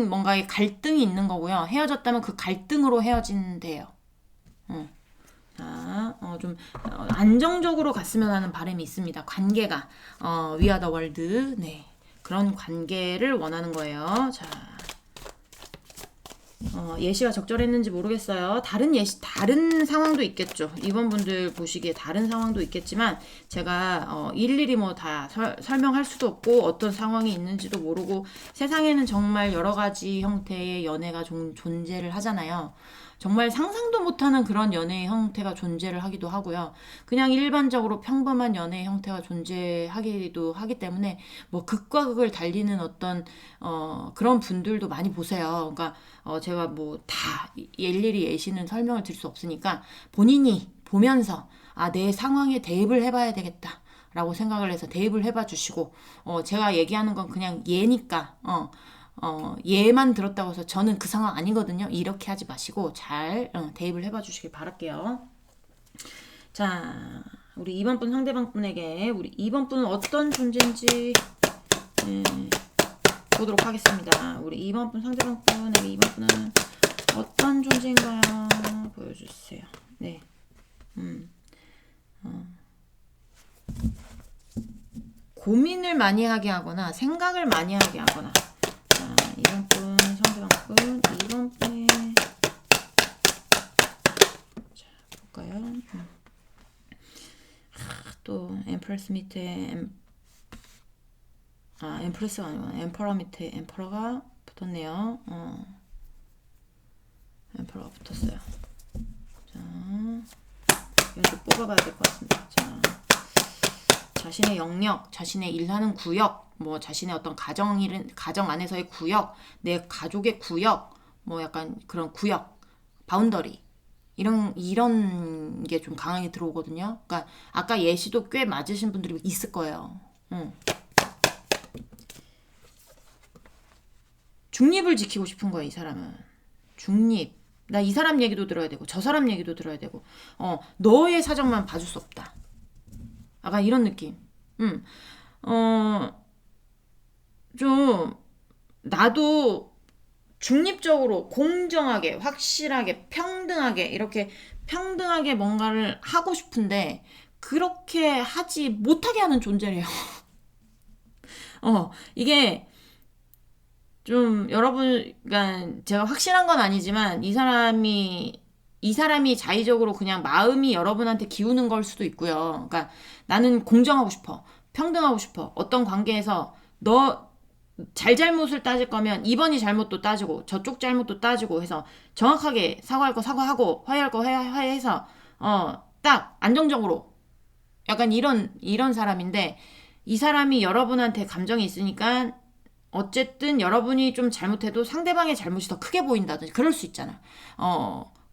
뭔가의 갈등이 있는 거고요. 헤어졌다면 그 갈등으로 헤어진대요. 자, 좀 안정적으로 갔으면 하는 바람이 있습니다. 관계가 We are the world. 네, 그런 관계를 원하는 거예요. 자, 예시가 적절했는지 모르겠어요. 다른 상황도 있겠죠. 이번 분들 보시기에 다른 상황도 있겠지만 제가 일일이 뭐 다 설명할 수도 없고 어떤 상황이 있는지도 모르고 세상에는 정말 여러 가지 형태의 연애가 존재를 하잖아요. 정말 상상도 못하는 그런 연애의 형태가 존재를 하기도 하고요. 그냥 일반적으로 평범한 연애의 형태가 존재하기도 하기 때문에 뭐 극과 극을 달리는 어떤 그런 분들도 많이 보세요. 그러니까 제가 뭐 다 일일이 예시는 설명을 드릴 수 없으니까 본인이 보면서 내 상황에 대입을 해봐야 되겠다. 라고 생각을 해서 대입을 해봐 주시고 제가 얘기하는 건 그냥 예니까 얘만 들었다고 해서 저는 그 상황 아니거든요. 이렇게 하지 마시고 잘 대입을 해봐 주시길 바랄게요. 자, 우리 2번 분 상대방 분에게 우리 2번 분은 어떤 존재인지 보도록 하겠습니다. 우리 2번 분 상대방 분에게 2번 분은 어떤 존재인가요? 보여주세요. 네. 고민을 많이 하게 하거나 생각을 많이 하게 하거나. 자, 2번 분 상대방 분 2번 분의 자, 볼까요? 또 엠프레스 밑에 엠프레스가 아니고 엠퍼러 밑에 엠퍼러가 붙었네요. 엠퍼러가 붙었어요. 자, 이건 좀 뽑아봐야 될 것 같습니다. 자, 자신의 영역, 자신의 일하는 구역, 뭐 자신의 어떤 가정 안에서의 구역, 내 가족의 구역, 뭐 약간 그런 구역, 바운더리 이런 게 좀 강하게 들어오거든요. 그러니까 아까 예시도 꽤 맞으신 분들이 있을 거예요. 중립을 지키고 싶은 거야, 이 사람은. 중립. 나 이 사람 얘기도 들어야 되고 저 사람 얘기도 들어야 되고 너의 사정만 봐줄 수 없다. 약간 이런 느낌. 좀 나도 중립적으로 공정하게 확실하게 평등하게 이렇게 평등하게 뭔가를 하고 싶은데 그렇게 하지 못하게 하는 존재래요. 이게 좀 여러분, 그러니까 제가 확실한 건 아니지만 이 사람이 자의적으로 그냥 마음이 여러분한테 기우는 걸 수도 있고요. 그러니까 나는 공정하고 싶어. 평등하고 싶어. 어떤 관계에서 너 잘못을 따질 거면 2번이 잘못도 따지고 저쪽 잘못도 따지고 해서 정확하게 사과할 거 사과하고 화해할 거 화해해서 딱 안정적으로 약간 이런 사람인데 이 사람이 여러분한테 감정이 있으니까 어쨌든 여러분이 좀 잘못해도 상대방의 잘못이 더 크게 보인다든지 그럴 수 있잖아.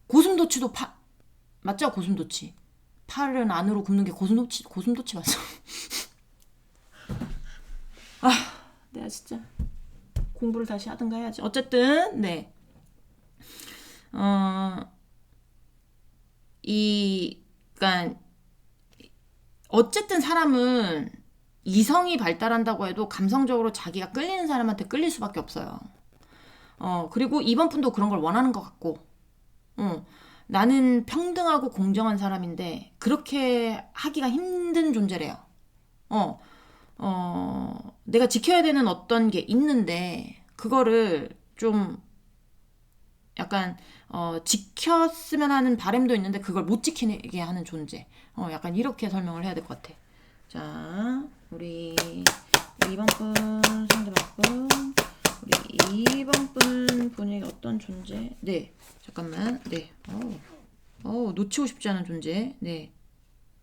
고슴도치도 맞죠? 고슴도치. 팔은 안으로 굽는 게 고슴도치 맞죠? 아, 내가 진짜 공부를 다시 하든가 해야지. 어쨌든, 네. 어, 그니까, 어쨌든 사람은 이성이 발달한다고 해도 감성적으로 자기가 끌리는 사람한테 끌릴 수밖에 없어요. 그리고 이번 분도 그런 걸 원하는 것 같고, 나는 평등하고 공정한 사람인데, 그렇게 하기가 힘든 존재래요. 어, 내가 지켜야 되는 어떤 게 있는데, 그거를 좀 약간, 지켰으면 하는 바람도 있는데, 그걸 못 지키게 하는 존재. 약간 이렇게 설명을 해야 될 것 같아. 자, 우리 2번 분, 상대방 분, 우리 2번 분이 어떤 존재? 네, 잠깐만. 네, 놓치고 싶지 않은 존재. 네,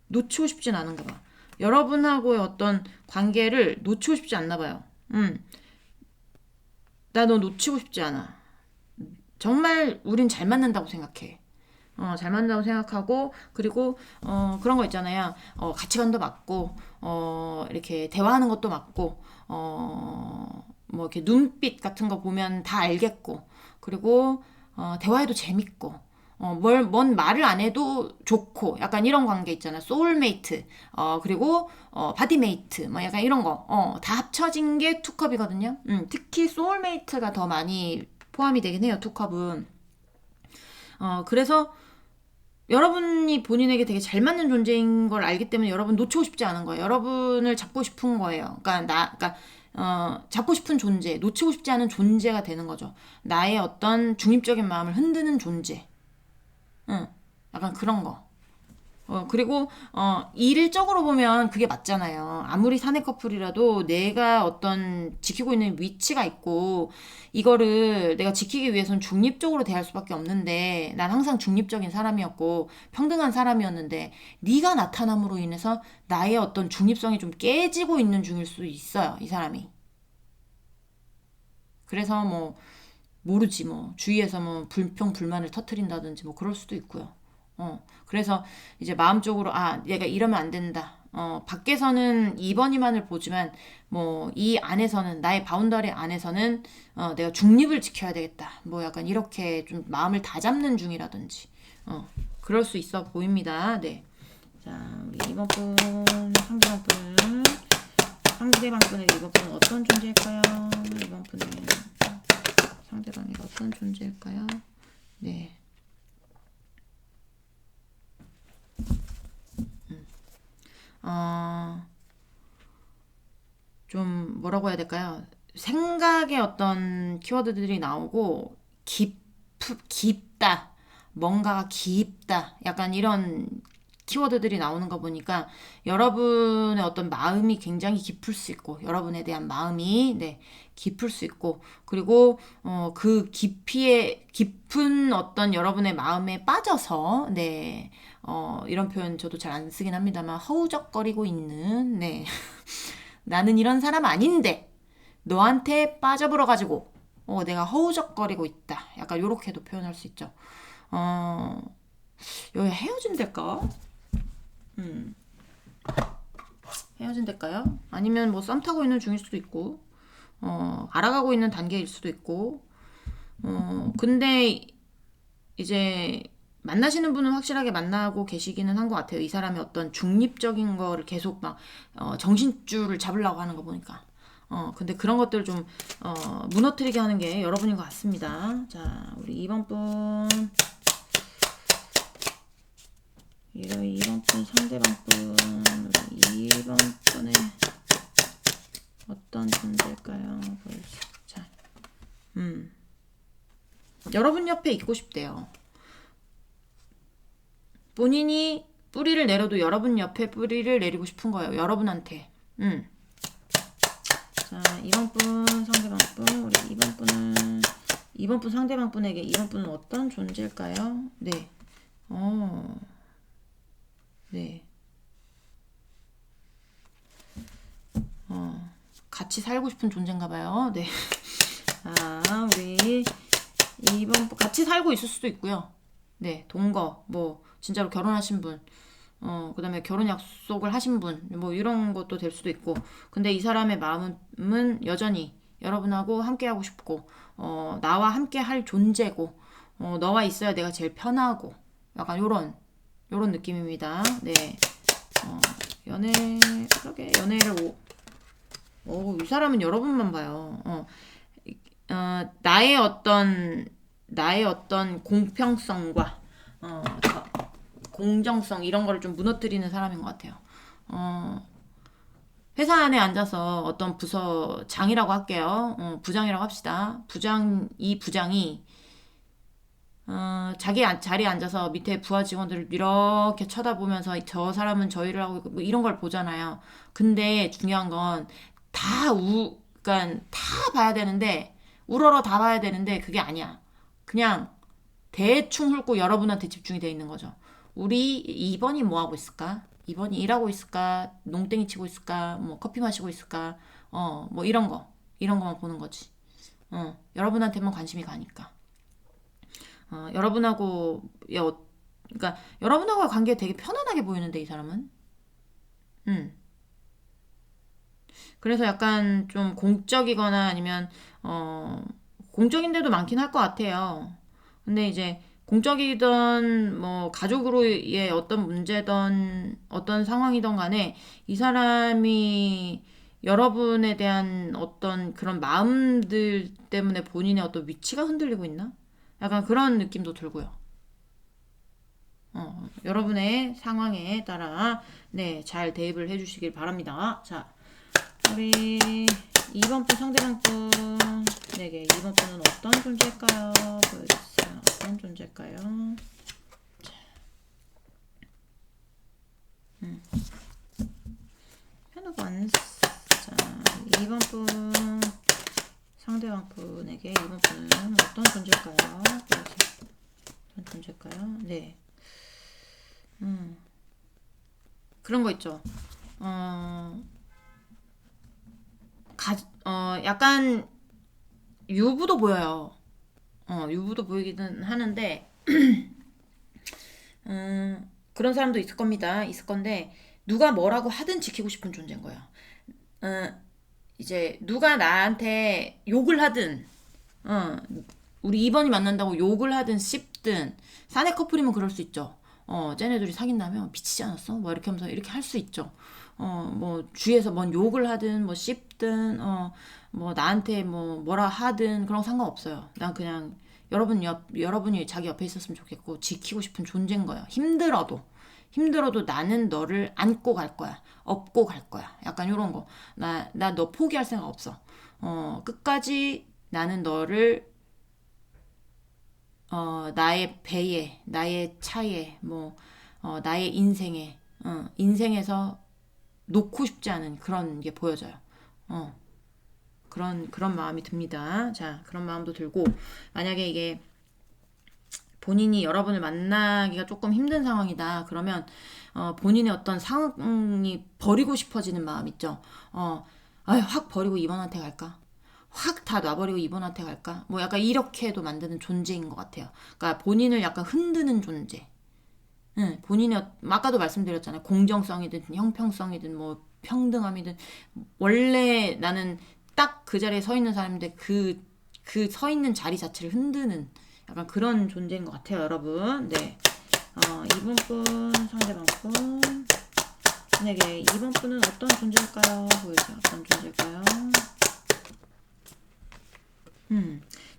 놓치고 싶진 않은가 봐. 여러분하고의 어떤 관계를 놓치고 싶지 않나 봐요. 나 너 놓치고 싶지 않아. 정말 우린 잘 맞는다고 생각해. 잘 맞는다고 생각하고, 그리고, 그런 거 있잖아요. 가치관도 맞고, 이렇게 대화하는 것도 맞고, 뭐 이렇게 눈빛 같은 거 보면 다 알겠고, 그리고, 대화해도 재밌고, 뭔 말을 안 해도 좋고, 약간 이런 관계 있잖아. 소울메이트, 그리고, 바디메이트, 뭐 약간 이런 거, 다 합쳐진 게 투컵이거든요. 특히 소울메이트가 더 많이 포함이 되긴 해요, 투컵은. 그래서 여러분이 본인에게 되게 잘 맞는 존재인 걸 알기 때문에 여러분 놓치고 싶지 않은 거예요. 여러분을 잡고 싶은 거예요. 그러니까 잡고 싶은 존재, 놓치고 싶지 않은 존재가 되는 거죠. 나의 어떤 중립적인 마음을 흔드는 존재. 응, 약간 그런 거. 그리고, 일적으로 보면 그게 맞잖아요. 아무리 사내 커플이라도 내가 어떤 지키고 있는 위치가 있고, 이거를 내가 지키기 위해선 중립적으로 대할 수밖에 없는데, 난 항상 중립적인 사람이었고, 평등한 사람이었는데, 네가 나타남으로 인해서 나의 어떤 중립성이 좀 깨지고 있는 중일 수 있어요, 이 사람이. 그래서 뭐, 모르지 뭐 주위에서 뭐 불평 불만을 터트린다든지 뭐 그럴 수도 있고요. 그래서 이제 마음적으로 얘가 이러면 안 된다. 밖에서는 이번이만을 보지만 뭐 이 안에서는 나의 바운더리 안에서는 내가 중립을 지켜야 되겠다. 뭐 약간 이렇게 좀 마음을 다잡는 중이라든지 그럴 수 있어 보입니다. 네. 자, 우리 이번 분 상대방 분에게 이번 분은 어떤 존재일까요? 이번 분은 상대방이 어떤 존재일까요? 네. 좀 뭐라고 해야 될까요? 생각의 어떤 키워드들이 나오고 깊다. 뭔가가 깊다. 약간 이런 키워드들이 나오는 거 보니까 여러분의 어떤 마음이 굉장히 깊을 수 있고 여러분에 대한 마음이 네, 깊을 수 있고 그리고 그 깊은 어떤 여러분의 마음에 빠져서 네, 이런 표현 저도 잘 안 쓰긴 합니다만 허우적거리고 있는 네. 나는 이런 사람 아닌데 너한테 빠져들어 가지고 내가 허우적거리고 있다. 약간 요렇게도 표현할 수 있죠. 어, 여기 헤어진달까? 헤어진달까요? 아니면 뭐 썸 타고 있는 중일 수도 있고, 알아가고 있는 단계일 수도 있고, 근데 이제 만나시는 분은 확실하게 만나고 계시기는 한 것 같아요. 이 사람의 어떤 중립적인 거를 계속 막 정신줄을 잡으려고 하는 거 보니까. 근데 그런 것들을 좀 무너뜨리게 하는 게 여러분인 것 같습니다. 자, 우리 2번 분. 2번 분 상대방 분. 우리 2번 분의 어떤 존재일까요? 자, 여러분 옆에 있고 싶대요. 본인이 뿌리를 내려도 여러분 옆에 뿌리를 내리고 싶은 거예요. 여러분한테. 자, 2번 분 상대방 분. 우리 2번 분은 2번 분 상대방 분에게 2번 분은 어떤 존재일까요? 네. 네. 같이 살고 싶은 존재인가 봐요. 네. 우리 2번 같이 살고 있을 수도 있고요. 네, 동거, 뭐 진짜로 결혼하신 분, 그다음에 결혼 약속을 하신 분, 뭐 이런 것도 될 수도 있고. 근데 이 사람의 마음은 여전히 여러분하고 함께하고 싶고, 나와 함께 할 존재고, 너와 있어야 내가 제일 편하고, 약간 요런 느낌입니다. 네. 연애, 그러게 연애를 이 사람은 여러분만 봐요. 나의 어떤 공평성과 공정성 이런 거를 좀 무너뜨리는 사람인 것 같아요. 회사 안에 앉아서 어떤 부서장이라고 할게요. 부장이라고 합시다. 이 부장이 자기 자리에 앉아서 밑에 부하 직원들을 이렇게 쳐다보면서 저 사람은 저 일을 하고 있고 뭐 이런 걸 보잖아요. 근데 중요한 건 그러니까 다 봐야 되는데 우러러 다 봐야 되는데 그게 아니야. 그냥 대충 훑고 여러분한테 집중이 돼 있는 거죠. 우리 2번이 뭐 하고 있을까? 2번이 일하고 있을까? 농땡이 치고 있을까? 뭐 커피 마시고 있을까? 뭐 이런 거만 보는 거지. 여러분한테만 관심이 가니까. 여러분하고 그러니까 여러분하고의 관계 되게 편안하게 보이는데 이 사람은. 그래서 약간 좀 공적이거나 아니면 공적인데도 많긴 할 것 같아요. 근데 이제 공적이든 뭐 가족으로의 어떤 문제든 어떤 상황이든 간에 이 사람이 여러분에 대한 어떤 그런 마음들 때문에 본인의 어떤 위치가 흔들리고 있나? 약간 그런 느낌도 들고요. 여러분의 상황에 따라 네, 잘 대입을 해주시길 바랍니다. 자, 우리 2번 분 상대방 분에게 2번 분은 어떤 존재일까요? 보여주세요. 어떤 존재일까요? 자, 편하고 자, 2번 분 상대방 분에게 2번 분은 어떤 존재일까요? 보여주세요. 어떤 존재일까요? 네. 그런 거 있죠. 약간 유부도 보여요. 유부도 보이기는 하는데, 그런 사람도 있을 겁니다. 있을 건데, 누가 뭐라고 하든 지키고 싶은 존재인 거예요. 이제, 누가 나한테 욕을 하든, 우리 2번이 만난다고 욕을 하든 씹든, 사내 커플이면 그럴 수 있죠. 쟤네들이 사귄다면 미치지 않았어? 뭐 이렇게 하면서 이렇게 할 수 있죠. 뭐 주위에서 뭔 욕을 하든 뭐 씹든 뭐 나한테 뭐라 하든 그런 거 상관없어요. 난 그냥 여러분이 자기 옆에 있었으면 좋겠고 지키고 싶은 존재인 거예요. 힘들어도 나는 너를 안고 갈 거야. 업고 갈 거야. 약간 이런 거. 나 너 포기할 생각 없어. 끝까지 나는 너를 나의 배에, 나의 차에, 뭐, 나의 인생에, 인생에서 놓고 싶지 않은 그런 게 보여져요. 그런 마음이 듭니다. 자, 그런 마음도 들고, 만약에 이게 본인이 여러분을 만나기가 조금 힘든 상황이다. 그러면, 본인의 어떤 상황이 버리고 싶어지는 마음 있죠. 확 버리고 이번한테 갈까? 확 다 놔버리고 이분한테 갈까? 뭐 약간 이렇게도 만드는 존재인 것 같아요. 그러니까 본인을 약간 흔드는 존재. 본인의 아까도 말씀드렸잖아요. 공정성이든 형평성이든 뭐 평등함이든 원래 나는 딱 그 자리에 서 있는 사람인데 그 서 있는 자리 자체를 흔드는 약간 그런 존재인 것 같아요, 여러분. 네. 2번 분 상대방 분. 만약에 2번 분은 어떤 존재일까요? 보여주세요. 어떤 존재일까요?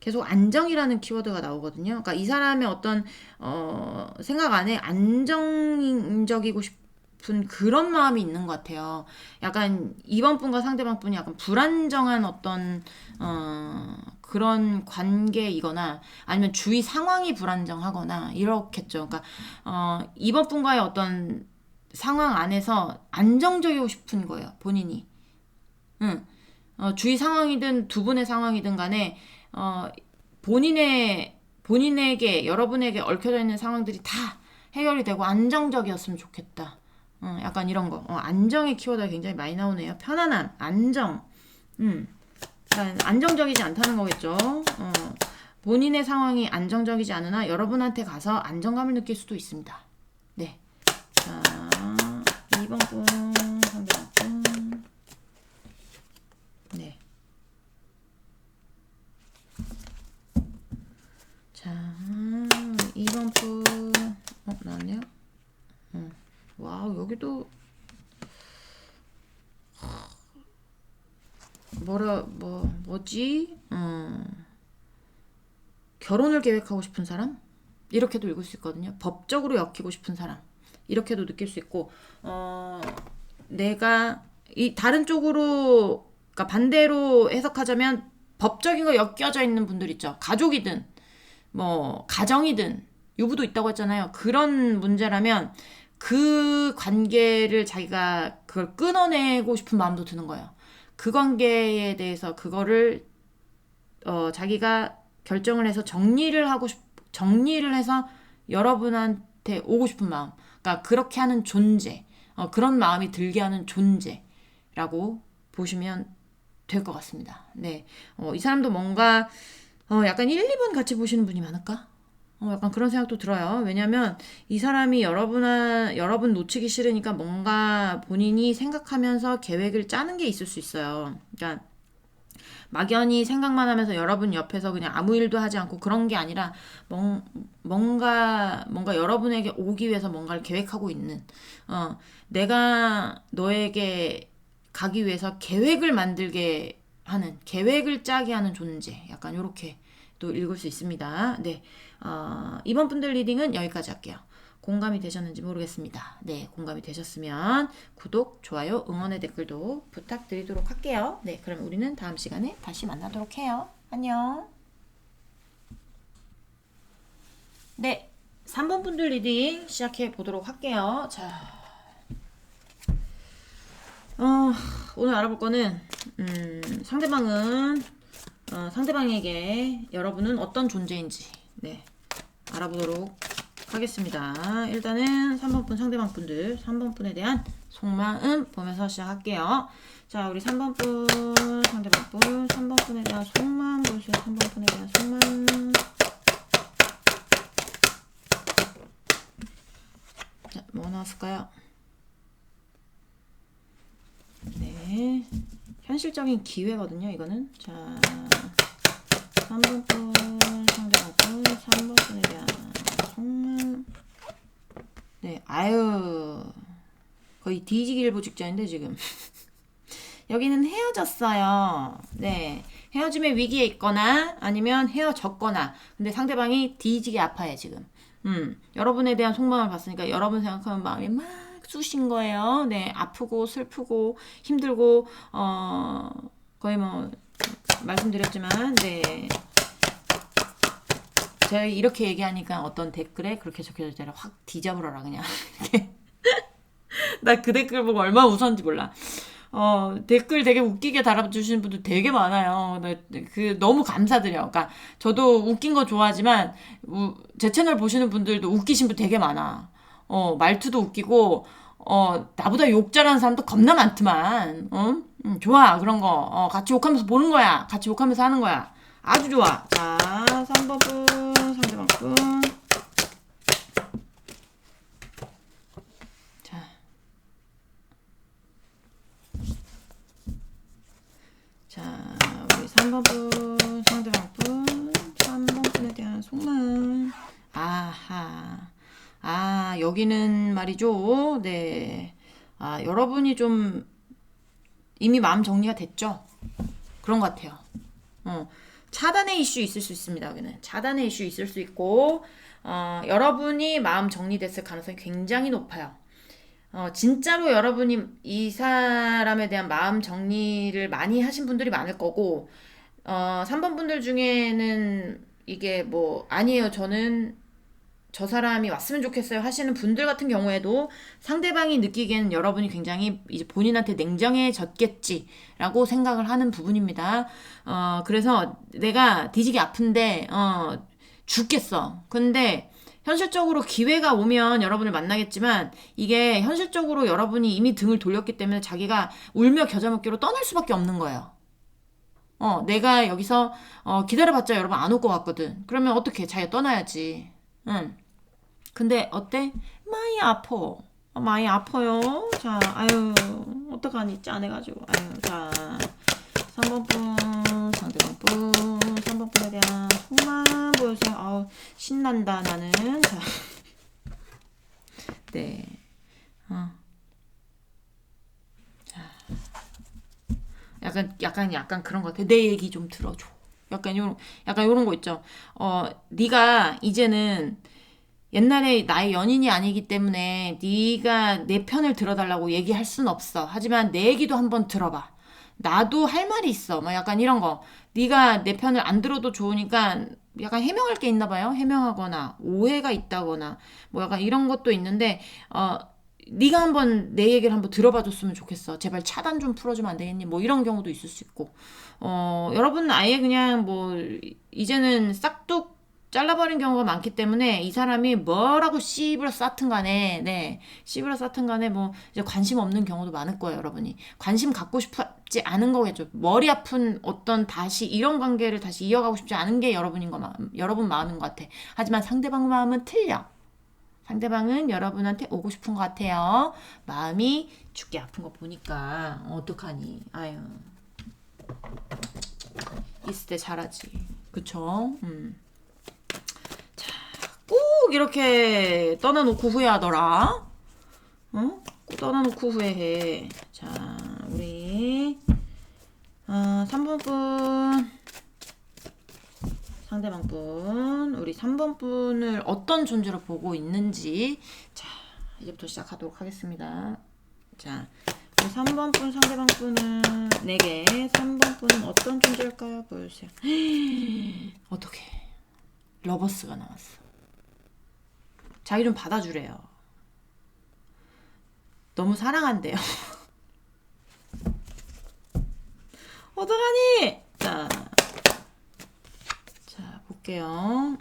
계속 안정이라는 키워드가 나오거든요. 그러니까 이 사람의 어떤 생각 안에 안정적이고 싶은 그런 마음이 있는 것 같아요. 약간 이번 분과 상대방 분이 약간 불안정한 어떤 그런 관계이거나 아니면 주위 상황이 불안정하거나 이렇겠죠. 그러니까 이번 분과의 어떤 상황 안에서 안정적이고 싶은 거예요. 본인이. 주위 상황이든 두 분의 상황이든 간에 본인에게 여러분에게 얽혀져 있는 상황들이 다 해결이 되고 안정적이었으면 좋겠다. 약간 이런 거. 안정의 키워드가 굉장히 많이 나오네요. 편안함, 안정. 그러니까 안정적이지 않다는 거겠죠. 본인의 상황이 안정적이지 않으나 여러분한테 가서 안정감을 느낄 수도 있습니다. 네. 자, 2번 분, 3번 분. 네. 자, 2번 분. 나왔네요. 와우, 여기도 뭐지? 결혼을 계획하고 싶은 사람? 이렇게도 읽을 수 있거든요. 법적으로 엮이고 싶은 사람. 이렇게도 느낄 수 있고, 내가 이 다른 쪽으로, 그러니까 반대로 해석하자면 법적인 거 엮여져 있는 분들 있죠. 가족이든, 뭐, 가정이든, 유부도 있다고 했잖아요. 그런 문제라면 그 관계를 자기가 그걸 끊어내고 싶은 마음도 드는 거예요. 그 관계에 대해서 그거를 자기가 결정을 해서 정리를 해서 여러분한테 오고 싶은 마음. 그러니까 그렇게 하는 존재. 그런 마음이 들게 하는 존재라고 보시면 될 것 같습니다. 네. 이 사람도 뭔가 약간 1, 2번 같이 보시는 분이 많을까? 약간 그런 생각도 들어요. 왜냐면 이 사람이 여러분 놓치기 싫으니까 뭔가 본인이 생각하면서 계획을 짜는 게 있을 수 있어요. 그러니까 막연히 생각만 하면서 여러분 옆에서 그냥 아무 일도 하지 않고 그런 게 아니라 뭔가 여러분에게 오기 위해서 뭔가를 계획하고 있는 내가 너에게 가기 위해서 계획을 만들게 하는 계획을 짜게 하는 존재 약간 요렇게 또 읽을 수 있습니다. 네, 이번 분들 리딩은 여기까지 할게요. 공감이 되셨는지 모르겠습니다. 네, 공감이 되셨으면 구독, 좋아요, 응원의 댓글도 부탁드리도록 할게요. 네, 그럼 우리는 다음 시간에 다시 만나도록 해요. 안녕. 네, 3번 분들 리딩 시작해 보도록 할게요. 자, 오늘 알아볼 거는 상대방에게 여러분은 어떤 존재인지 네, 알아보도록 하겠습니다. 일단은 3번 분 상대방 분들 3번 분에 대한 속마음 보면서 시작할게요. 자, 우리 3번 분 상대방 분 3번 분에 대한 속마음 보세요. 3번 분에 대한 속마음. 자, 뭐 나왔을까요? 네, 현실적인 기회거든요. 이거는 자, 3번 분 상대방 분 3번 분에 대한 속마음. 네, 아유, 거의 뒤지기일보 직전인데 지금 여기는 헤어졌어요. 네, 헤어짐의 위기에 있거나 아니면 헤어졌거나 근데 상대방이 뒤지게 아파해 지금. 여러분에 대한 속마음을 봤으니까 여러분 생각하면 마음이 막 쑤신 거예요. 네, 아프고 슬프고 힘들고 거의 뭐 말씀드렸지만 네, 제가 이렇게 얘기하니까 어떤 댓글에 그렇게 적혀져 있더라. 확 뒤져버려라 그냥. 나 그 댓글 보고 얼마나 웃었는지 몰라. 댓글 되게 웃기게 달아주시는 분들 되게 많아요. 너무 감사드려요. 그러니까 저도 웃긴 거 좋아하지만 제 채널 보시는 분들도 웃기신 분 되게 많아. 말투도 웃기고 나보다 욕 잘하는 사람도 겁나 많지만 좋아 그런 거. 같이 욕하면서 보는 거야. 같이 욕하면서 하는 거야. 아주 좋아. 자, 3번 분 상대방 분. 자, 우리 3번 분 상대방 분 3번 분에 대한 속마음. 아하. 여기는 말이죠. 네. 여러분이 좀 이미 마음 정리가 됐죠? 그런 것 같아요. 차단의 이슈 있을 수 있습니다. 여기는 차단의 이슈 있을 수 있고 여러분이 마음 정리됐을 가능성이 굉장히 높아요. 진짜로 여러분이 이 사람에 대한 마음 정리를 많이 하신 분들이 많을 거고 3번 분들 중에는 이게 뭐 아니에요. 저는 저 사람이 왔으면 좋겠어요 하시는 분들 같은 경우에도 상대방이 느끼기에는 여러분이 굉장히 이제 본인한테 냉정해졌겠지라고 생각을 하는 부분입니다. 그래서 내가 뒤지기 아픈데 죽겠어. 근데 현실적으로 기회가 오면 여러분을 만나겠지만 이게 현실적으로 여러분이 이미 등을 돌렸기 때문에 자기가 울며 겨자 먹기로 떠날 수밖에 없는 거예요. 내가 여기서 기다려봤자 여러분 안 올 것 같거든. 그러면 어떻게 자기가 떠나야지. 응. 근데 어때? 많이 아파. 많이 아파요. 자, 아유, 어떡하니, 짠해가지고. 아유, 자, 3번 분, 상대방 분, 3번 분에 대한 속만 보여주세요. 아우, 신난다, 나는. 자, 네. 어. 약간 그런 것 같아. 내 얘기 좀 들어줘. 약간 요런 거 있죠. 네가 이제는 옛날에 나의 연인이 아니기 때문에 네가 내 편을 들어달라고 얘기할 순 없어. 하지만 내 얘기도 한번 들어봐. 나도 할 말이 있어. 막 약간 이런 거. 네가 내 편을 안 들어도 좋으니까 약간 해명할 게 있나 봐요. 해명하거나 오해가 있다거나 뭐 약간 이런 것도 있는데 네가 한번 내 얘기를 한번 들어봐 줬으면 좋겠어. 제발 차단 좀 풀어주면 안 되겠니? 뭐 이런 경우도 있을 수 있고. 여러분 아예 그냥 뭐 이제는 싹둑 잘라버린 경우가 많기 때문에 이 사람이 뭐라고 씨부러 싸튼 간에 네 씨부러 싸튼 간에 뭐 이제 관심 없는 경우도 많을 거예요. 여러분이 관심 갖고 싶지 않은 거겠죠. 머리 아픈 어떤 다시 이런 관계를 다시 이어가고 싶지 않은 게 여러분 마음인 것 같아. 하지만 상대방 마음은 틀려. 상대방은 여러분한테 오고 싶은 것 같아요. 마음이 죽게 아픈 거 보니까 어떡하니. 아유, 있을 때 잘하지. 그쵸? 꼭 이렇게 떠나놓고 후회하더라. 꼭 떠나놓고 후회해. 자, 우리 3번 분 상대방 분 우리 3번 분을 어떤 존재로 보고 있는지 자 이제부터 시작하도록 하겠습니다. 자 우리 3번 분 상대방 분은 내게 3번 분은 어떤 존재일까요? 보여주세요. 어떻게 러버스가 나왔어. 자기 좀 받아주래요. 너무 사랑한대요. 어떡하니? 자 볼게요.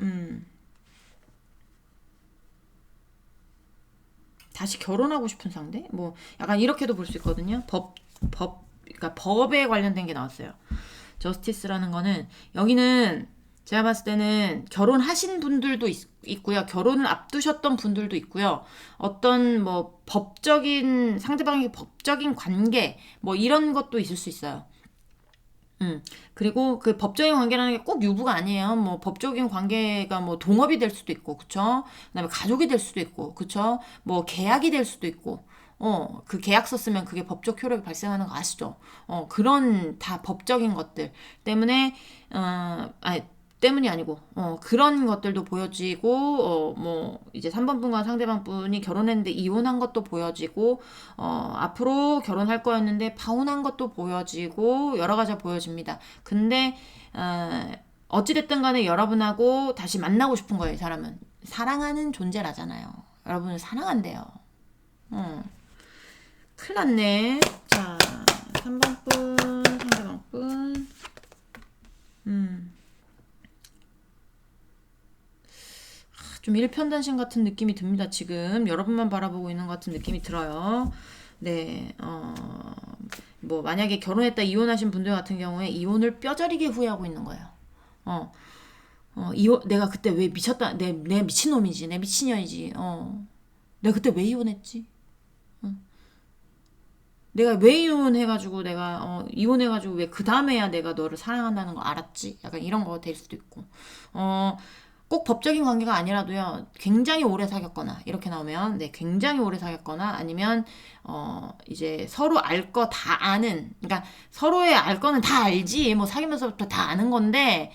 다시 결혼하고 싶은 상대? 뭐 약간 이렇게도 볼 수 있거든요. 그러니까 법에 관련된 게 나왔어요. 저스티스라는 거는 여기는 제가 봤을 때는 결혼하신 분들도 있고요. 결혼을 앞두셨던 분들도 있고요. 어떤 뭐 상대방의 법적인 관계 뭐 이런 것도 있을 수 있어요. 그리고 그 법적인 관계라는 게 꼭 유부가 아니에요. 뭐 법적인 관계가 뭐 동업이 될 수도 있고, 그쵸? 그다음에 가족이 될 수도 있고, 그쵸? 뭐 계약이 될 수도 있고, 그 계약서 쓰면 그게 법적 효력이 발생하는 거 아시죠? 그런 다 법적인 것들 때문에, 아니, 때문이 아니고, 그런 것들도 보여지고, 뭐, 이제 3번 분과 상대방 분이 결혼했는데 이혼한 것도 보여지고, 앞으로 결혼할 거였는데 파혼한 것도 보여지고, 여러 가지가 보여집니다. 근데, 어찌됐든 간에 여러분하고 다시 만나고 싶은 거예요, 이 사람은. 사랑하는 존재라잖아요. 여러분을 사랑한대요. 큰일 났네. 자, 3번 분, 상대방 분. 좀 일편단심 같은 느낌이 듭니다. 지금 여러분만 바라보고 있는 것 같은 느낌이 들어요. 네, 뭐 만약에 결혼했다 이혼하신 분들 같은 경우에 이혼을 뼈저리게 후회하고 있는 거예요. 내가 그때 왜 미쳤다, 내 미친놈이지, 내 미친년이지, 내가 그때 왜 이혼했지? 내가 왜 이혼해가지고 이혼해가지고 왜 그 다음에야 내가 너를 사랑한다는 거 알았지? 약간 이런 거 될 수도 있고, 꼭 법적인 관계가 아니라도요, 굉장히 오래 사귀었거나, 이렇게 나오면, 네, 굉장히 오래 사귀었거나, 아니면, 이제 서로 알 거 다 아는, 그러니까 서로의 알 거는 다 알지, 뭐 사귀면서부터 다 아는 건데,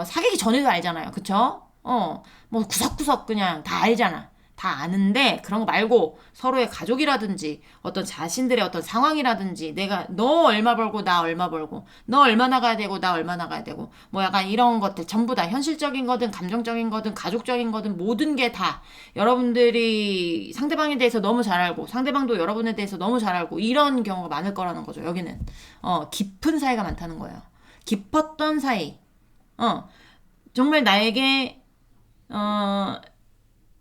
사귀기 전에도 알잖아요. 그쵸? 뭐 구석구석 그냥 다 알잖아. 다 아는데 그런 거 말고 서로의 가족이라든지 어떤 자신들의 어떤 상황이라든지 내가 너 얼마 벌고 나 얼마 벌고 너 얼마 나가야 되고 나 얼마 나가야 되고 뭐 약간 이런 것들 전부 다 현실적인 거든 감정적인 거든 가족적인 거든 모든 게 다 여러분들이 상대방에 대해서 너무 잘 알고 상대방도 여러분에 대해서 너무 잘 알고 이런 경우가 많을 거라는 거죠. 여기는 깊은 사이가 많다는 거예요. 깊었던 사이. 정말 나에게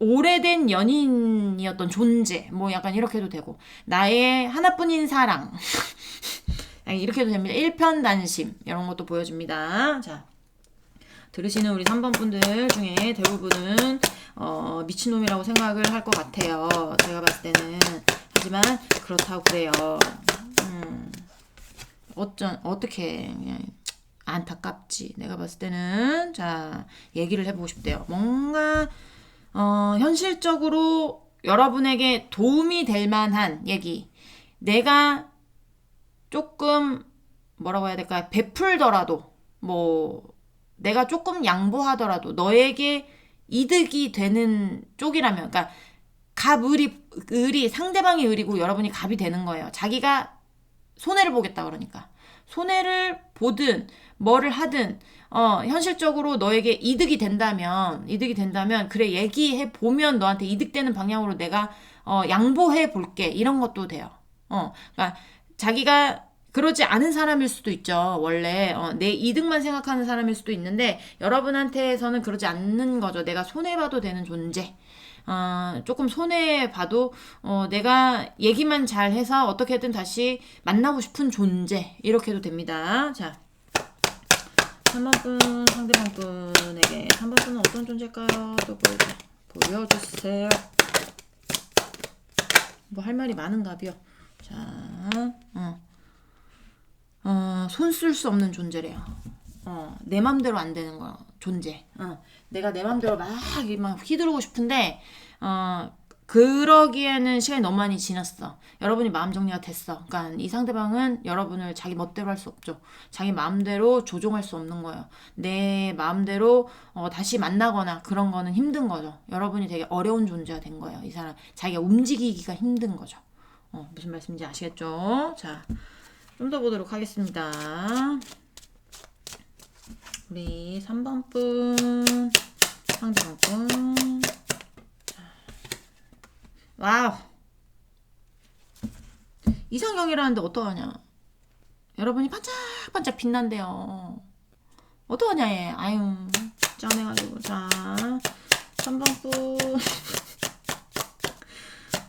오래된 연인이었던 존재, 뭐 약간 이렇게 해도 되고, 나의 하나뿐인 사랑, 이렇게 해도 됩니다. 일편단심 이런 것도 보여줍니다. 자, 들으시는 우리 3번 분들 중에 대부분은 미친놈이라고 생각을 할 것 같아요. 제가 봤을 때는. 하지만 그렇다고 그래요. 어떻게 그냥 안타깝지. 내가 봤을 때는. 자, 얘기를 해보고 싶대요. 뭔가 현실적으로 여러분에게 도움이 될 만한 얘기. 내가 조금 뭐라고 해야 될까요? 베풀더라도 내가 조금 양보하더라도 너에게 이득이 되는 쪽이라면, 그러니까 을이 상대방이 을이고 여러분이 갑이 되는 거예요. 자기가 손해를 보겠다 그러니까. 손해를 보든 뭐를 하든 현실적으로 너에게 이득이 된다면 그래 얘기해 보면 너한테 이득되는 방향으로 내가 양보해 볼게 이런 것도 돼요. 그러니까 자기가 그러지 않은 사람일 수도 있죠. 원래 내 이득만 생각하는 사람일 수도 있는데 여러분한테서는 그러지 않는 거죠. 내가 손해봐도 되는 존재. 조금 손해봐도 내가 얘기만 잘해서 어떻게든 다시 만나고 싶은 존재 이렇게 해도 됩니다. 자, 3번 분 상대방 분에게 3번 분은 어떤 존재일까요? 또 보여주세요. 뭐 할 말이 많은가비요. 자, 손 쓸 수 없는 존재래요. 내 맘대로 안 되는 거 존재. 내가 내 맘대로 막 휘두르고 싶은데 그러기에는 시간이 너무 많이 지났어. 여러분이 마음 정리가 됐어. 그러니까 이 상대방은 여러분을 자기 멋대로 할 수 없죠. 자기 마음대로 조종할 수 없는 거예요. 내 마음대로 다시 만나거나 그런 거는 힘든 거죠. 여러분이 되게 어려운 존재가 된 거예요. 이 사람 자기가 움직이기가 힘든 거죠. 무슨 말씀인지 아시겠죠? 자, 좀 더 보도록 하겠습니다. 우리 3번 분 상대방 분. 와우, 이상형이라는데 어떡하냐. 여러분이 반짝반짝 빛난대요. 어떡하냐 얘. 아유 짠해가지고. 자, 3번 분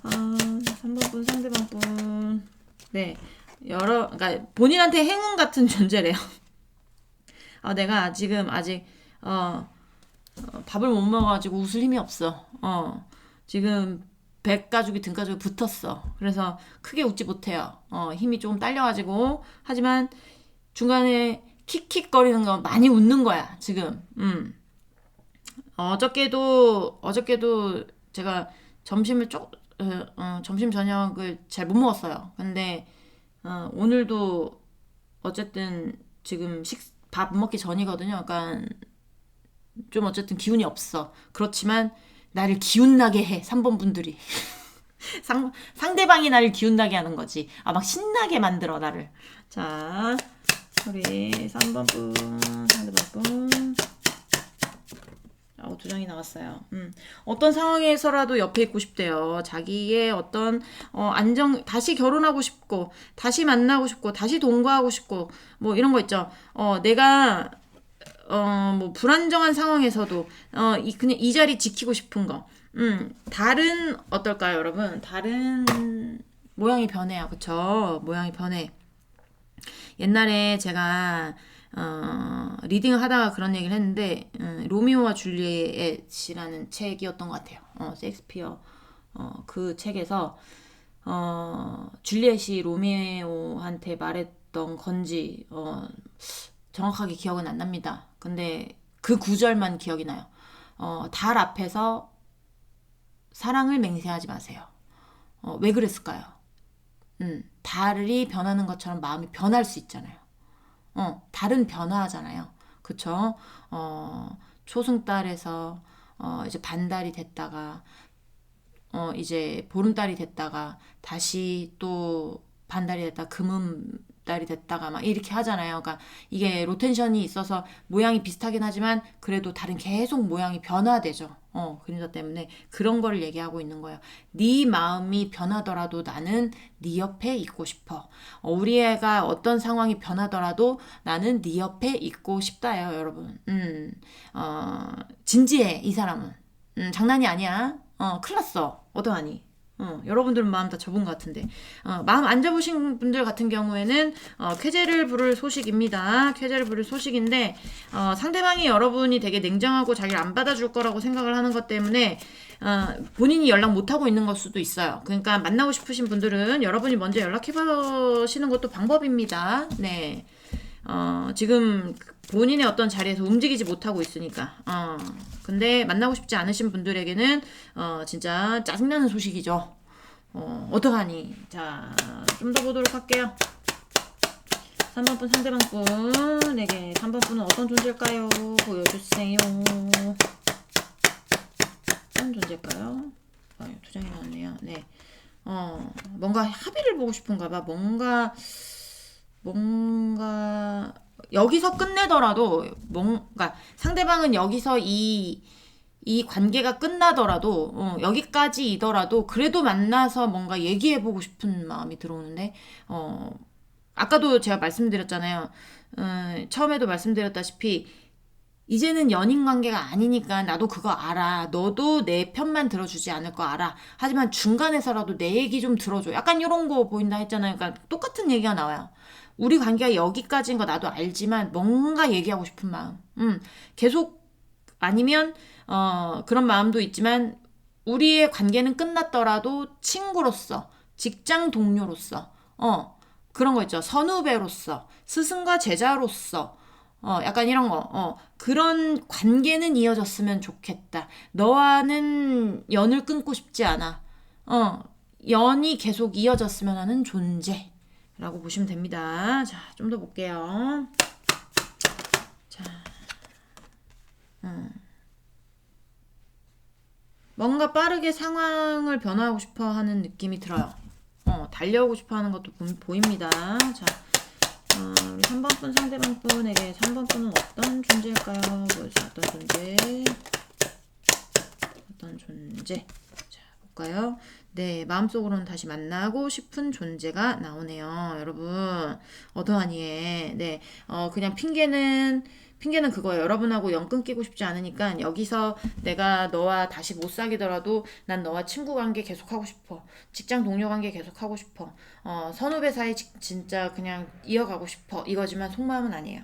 3번 분 상대방 분. 네, 그러니까 본인한테 행운 같은 존재래요. 내가 지금 아직 밥을 못 먹어가지고 웃을 힘이 없어. 지금 배 가죽이 등 가죽이 붙었어. 그래서 크게 웃지 못해요. 힘이 조금 딸려가지고. 하지만 중간에 킥킥거리는 거 많이 웃는 거야 지금. 어저께도 제가 점심을 점심 저녁을 잘 못 먹었어요. 근데 오늘도 어쨌든 지금 밥 먹기 전이거든요. 그러니까 좀 어쨌든 기운이 없어. 그렇지만 나를 기운나게 해. 3번 분들이. 상대방이 나를 기운나게 하는 거지. 막 신나게 만들어 나를. 자, 우리 3번 분 상대방 분. 두 장이 나왔어요. 어떤 상황에서라도 옆에 있고 싶대요. 자기의 어떤 다시 결혼하고 싶고, 다시 만나고 싶고, 다시 동거하고 싶고, 뭐 이런 거 있죠. 내가 뭐 불안정한 상황에서도 그냥 이 자리 지키고 싶은 거. 달은 어떨까요, 여러분? 달은 모양이 변해요. 그쵸? 모양이 변해. 옛날에 제가 리딩을 하다가 그런 얘기를 했는데 로미오와 줄리엣이라는 책이었던 것 같아요. 셰익스피어 그 책에서 줄리엣이 로미오한테 말했던 건지 정확하게 기억은 안 납니다. 근데 그 구절만 기억이 나요. 달 앞에서 사랑을 맹세하지 마세요. 왜 그랬을까요? 달이 변하는 것처럼 마음이 변할 수 있잖아요. 달은 변화하잖아요. 그쵸? 초승달에서 이제 반달이 됐다가 이제 보름달이 됐다가 다시 또 반달이 됐다가 금음달이 됐다가 막 이렇게 하잖아요. 그러니까 이게 로텐션이 있어서 모양이 비슷하긴 하지만 그래도 달은 계속 모양이 변화되죠. 그림자 때문에 그런 거를 얘기하고 있는 거예요. 네 마음이 변하더라도 나는 네 옆에 있고 싶어. 우리 애가 어떤 상황이 변하더라도 나는 네 옆에 있고 싶다요, 여러분. 진지해, 이 사람은. 장난이 아니야. 큰일 났어. 어떡하니? 여러분들은 마음 다 접은 것 같은데 마음 안 접으신 분들 같은 경우에는 쾌재를 부를 소식입니다. 쾌재를 부를 소식인데 상대방이 여러분이 되게 냉정하고 자기를 안 받아줄 거라고 생각을 하는 것 때문에 본인이 연락 못하고 있는 걸 수도 있어요. 그러니까 만나고 싶으신 분들은 여러분이 먼저 연락해 보시는 것도 방법입니다. 네. 지금 본인의 어떤 자리에서 움직이지 못하고 있으니까. 근데 만나고 싶지 않으신 분들에게는, 진짜 짜증나는 소식이죠. 어떡하니? 자, 좀 더 보도록 할게요. 3번 분 상대방 분에게 3번 분은 어떤 존재일까요? 보여주세요. 어떤 존재일까요? 두 장이 나왔네요. 네. 뭔가 합의를 보고 싶은가 봐. 뭔가 여기서 끝내더라도 뭔가 상대방은 여기서 이 관계가 끝나더라도 여기까지이더라도 그래도 만나서 뭔가 얘기해보고 싶은 마음이 들어오는데 아까도 제가 말씀드렸잖아요. 처음에도 말씀드렸다시피 이제는 연인 관계가 아니니까 나도 그거 알아. 너도 내 편만 들어주지 않을 거 알아. 하지만 중간에서라도 내 얘기 좀 들어줘. 약간 이런 거 보인다 했잖아요. 그러니까 똑같은 얘기가 나와요. 우리 관계가 여기까지인 거 나도 알지만 뭔가 얘기하고 싶은 마음. 계속 아니면 그런 마음도 있지만 우리의 관계는 끝났더라도 친구로서, 직장 동료로서, 그런 거 있죠. 선후배로서, 스승과 제자로서, 약간 이런 거, 그런 관계는 이어졌으면 좋겠다. 너와는 연을 끊고 싶지 않아. 연이 계속 이어졌으면 하는 존재라고 보시면 됩니다. 자, 좀 더 볼게요. 자, 뭔가 빠르게 상황을 변화하고 싶어 하는 느낌이 들어요. 달려오고 싶어 하는 것도 보입니다. 자, 우리 3번 분 상대방 분에게 3번 분은 어떤 존재일까요? 어떤 존재? 어떤 존재? 자, 볼까요? 네, 마음속으로는 다시 만나고 싶은 존재가 나오네요. 여러분, 어떠하니? 네, 그냥 핑계는 그거예요. 여러분하고 연 끊기고 싶지 않으니까 여기서 내가 너와 다시 못 사귀더라도 난 너와 친구 관계 계속하고 싶어. 직장 동료 관계 계속하고 싶어. 선후배 사이 진짜 그냥 이어가고 싶어. 이거지만 속마음은 아니에요.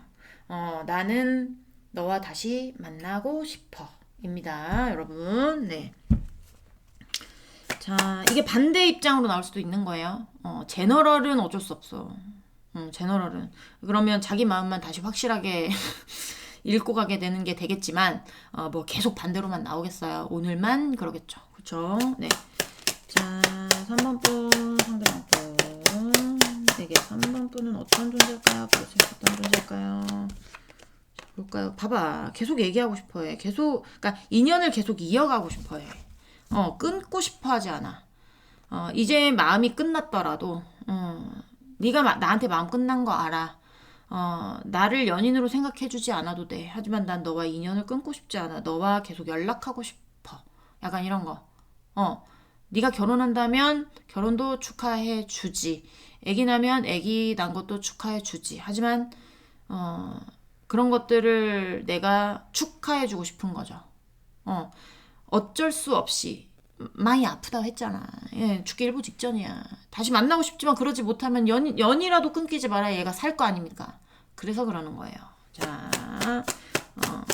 나는 너와 다시 만나고 싶어. 입니다. 여러분. 네. 자, 이게 반대 입장으로 나올 수도 있는 거예요. 제너럴은 어쩔 수 없어. 제너럴은. 그러면 자기 마음만 다시 확실하게 읽고 가게 되는 게 되겠지만, 뭐 계속 반대로만 나오겠어요. 오늘만 그러겠죠. 그쵸? 네. 자, 3번 분, 상대방 분. 되게 3번 분은 어떤 존재일까요? 어떤 존재일까요? 자, 볼까요? 봐봐. 계속 얘기하고 싶어 해. 그러니까 인연을 계속 이어가고 싶어 해. 끊고 싶어 하지 않아. 이제 마음이 끝났더라도, 네가 나한테 마음 끝난 거 알아. 나를 연인으로 생각해주지 않아도 돼. 하지만 난 너와 인연을 끊고 싶지 않아. 너와 계속 연락하고 싶어. 약간 이런 거. 네가 결혼한다면 결혼도 축하해 주지. 애기 나면 애기 난 것도 축하해 주지. 하지만 그런 것들을 내가 축하해 주고 싶은 거죠. 어쩔 수 없이 많이 아프다고 했잖아. 예, 죽기 일보 직전이야. 다시 만나고 싶지만 그러지 못하면 연이라도 끊기지 말아야 얘가 살 거 아닙니까? 그래서 그러는 거예요. 자,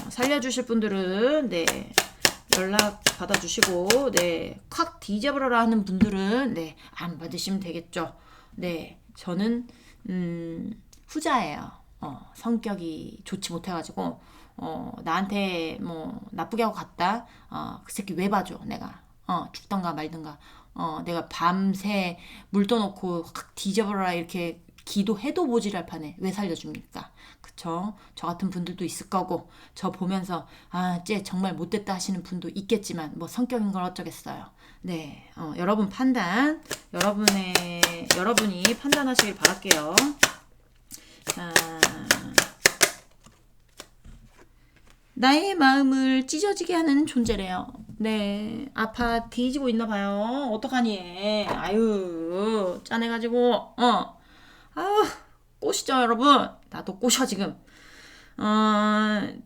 살려주실 분들은 네 연락 받아주시고 네 콱 뒤져버려라 하는 분들은 네 안 받으시면 되겠죠. 네, 저는 후자예요. 성격이 좋지 못해가지고 나한테 뭐 나쁘게 하고 갔다. 그 새끼 왜 봐줘 내가. 죽던가 말든가. 내가 밤새 물 떠놓고 확 뒤져버려라 이렇게 기도해도 모질할 판에 왜 살려줍니까? 그쵸? 저 같은 분들도 있을 거고 저 보면서 쟤 정말 못됐다 하시는 분도 있겠지만 뭐 성격인 걸 어쩌겠어요. 네, 여러분 판단 여러분이 판단하시길 바랄게요. 자, 나의 마음을 찢어지게 하는 존재래요. 네, 아파 뒤지고 있나 봐요. 어떡하니? 아유, 짠해가지고, 아유, 꼬시죠, 여러분. 나도 꼬셔, 지금.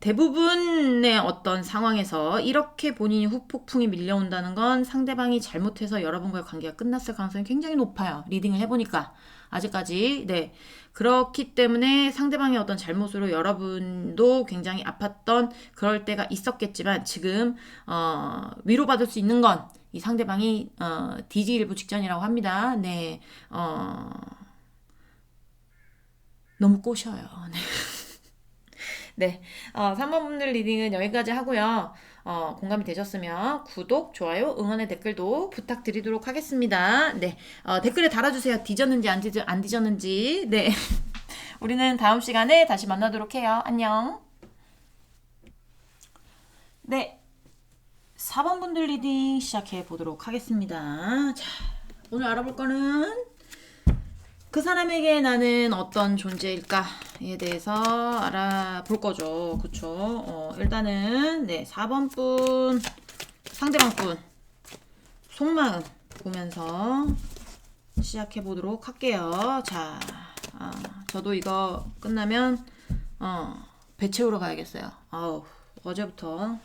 대부분의 어떤 상황에서 이렇게 본인이 후폭풍이 밀려온다는 건 상대방이 잘못해서 여러분과의 관계가 끝났을 가능성이 굉장히 높아요. 리딩을 해보니까. 아직까지. 네. 그렇기 때문에 상대방의 어떤 잘못으로 여러분도 굉장히 아팠던 그럴 때가 있었겠지만 지금, 위로받을 수 있는 건 이 상대방이, DG일보 직전이라고 합니다. 네. 너무 꼬셔요. 네. 네. 3번 분들 리딩은 여기까지 하고요. 공감이 되셨으면 구독, 좋아요, 응원의 댓글도 부탁드리도록 하겠습니다. 네. 댓글에 달아주세요. 뒤졌는지 안 뒤졌는지. 네. 우리는 다음 시간에 다시 만나도록 해요. 안녕. 네. 4번 분들 리딩 시작해 보도록 하겠습니다. 자, 오늘 알아볼 거는 그 사람에게 나는 어떤 존재일까에 대해서 알아볼 거죠. 그쵸? 일단은, 네, 4번 분, 상대방 분, 속마음 보면서 시작해 보도록 할게요. 자, 저도 이거 끝나면, 배 채우러 가야겠어요. 아우, 어제부터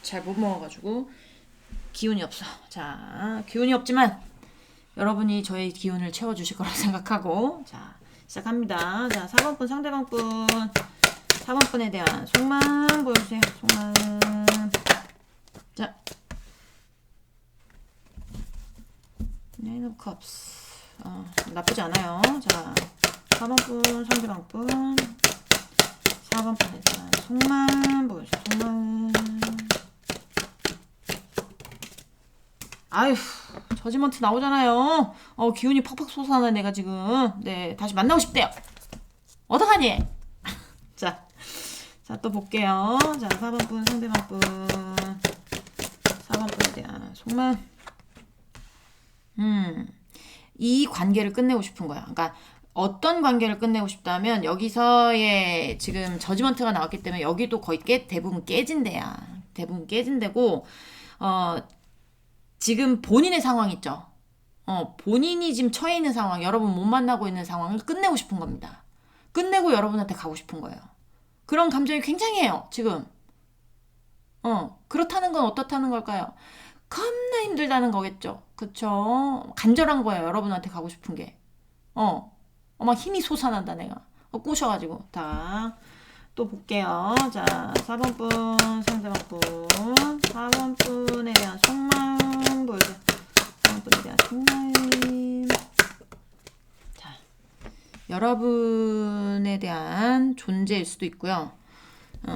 잘 못 먹어가지고, 기운이 없어. 자, 기운이 없지만, 여러분이 저의 기운을 채워주실 거라 생각하고 자 시작합니다. 자 4번 분 상대방 분 4번 분에 대한 속마음 보여주세요. 속마음 자 Nine of Cups 나쁘지 않아요. 자 4번 분 상대방 분 4번 분에 대한 속마음 보여주세요. 속마음 아휴 저지먼트 나오잖아요. 기운이 팍팍 솟아나 내가 지금. 네 다시 만나고 싶대요. 어떡하니? 자 또 볼게요. 자 4번 분 상대방 분 4번 분에 대한 속마음 이 관계를 끝내고 싶은 거야. 그러니까 어떤 관계를 끝내고 싶다면 여기서의 지금 저지먼트가 나왔기 때문에 여기도 거의 대부분 깨진 데야. 대부분 깨진 데고 지금 본인의 상황 있죠. 본인이 지금 처해 있는 상황, 여러분 못 만나고 있는 상황을 끝내고 싶은 겁니다. 끝내고 여러분한테 가고 싶은 거예요. 그런 감정이 굉장해요, 지금. 그렇다는 건 어떻다는 걸까요? 겁나 힘들다는 거겠죠. 그쵸? 간절한 거예요, 여러분한테 가고 싶은 게. 막 힘이 솟아난다, 내가. 꼬셔가지고. 자, 또 볼게요. 자, 4번 분, 상대방 분. 4번 분에 대한 속마음 보여줘요. 4번 분에 대한 속마음. 자, 여러분에 대한 존재일 수도 있고요.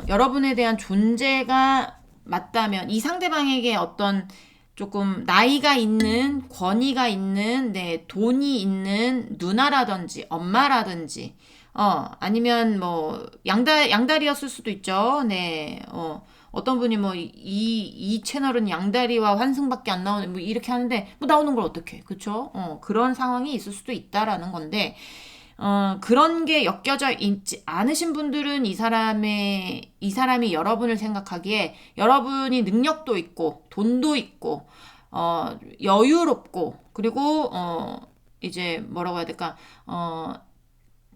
여러분에 대한 존재가 맞다면 이 상대방에게 어떤 조금 나이가 있는 권위가 있는 네 돈이 있는 누나라든지 엄마라든지 아니면 뭐 양다리였을 수도 있죠. 네. 어떤 분이 뭐 이 채널은 양다리와 환승밖에 안 나오는 뭐 이렇게 하는데 뭐 나오는 걸 어떻게 그쵸? 그런 상황이 있을 수도 있다라는 건데 그런 게 엮여져 있지 않으신 분들은 이 사람이 여러분을 생각하기에 여러분이 능력도 있고, 돈도 있고, 여유롭고, 그리고, 이제 뭐라고 해야 될까,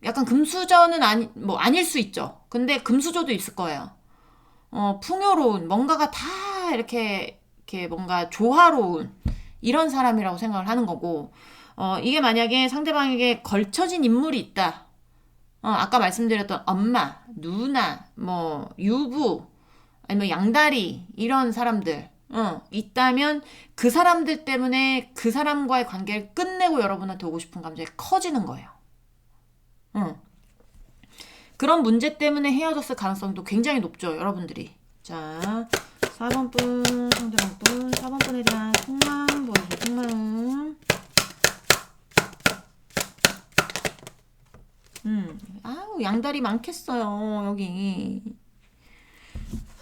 약간 금수저는 아닐 수 있죠. 근데 금수저도 있을 거예요. 풍요로운, 뭔가가 다 이렇게 뭔가 조화로운 이런 사람이라고 생각을 하는 거고, 이게 만약에 상대방에게 걸쳐진 인물이 있다. 아까 말씀드렸던 엄마, 누나, 뭐, 유부, 아니면 양다리, 이런 사람들, 있다면 그 사람들 때문에 그 사람과의 관계를 끝내고 여러분한테 오고 싶은 감정이 커지는 거예요. 그런 문제 때문에 헤어졌을 가능성도 굉장히 높죠, 여러분들이. 자, 4번 분, 상대방 분, 4번 분에 대한 속마음 보여주세요, 속마음. 아우, 양다리 많겠어요, 여기.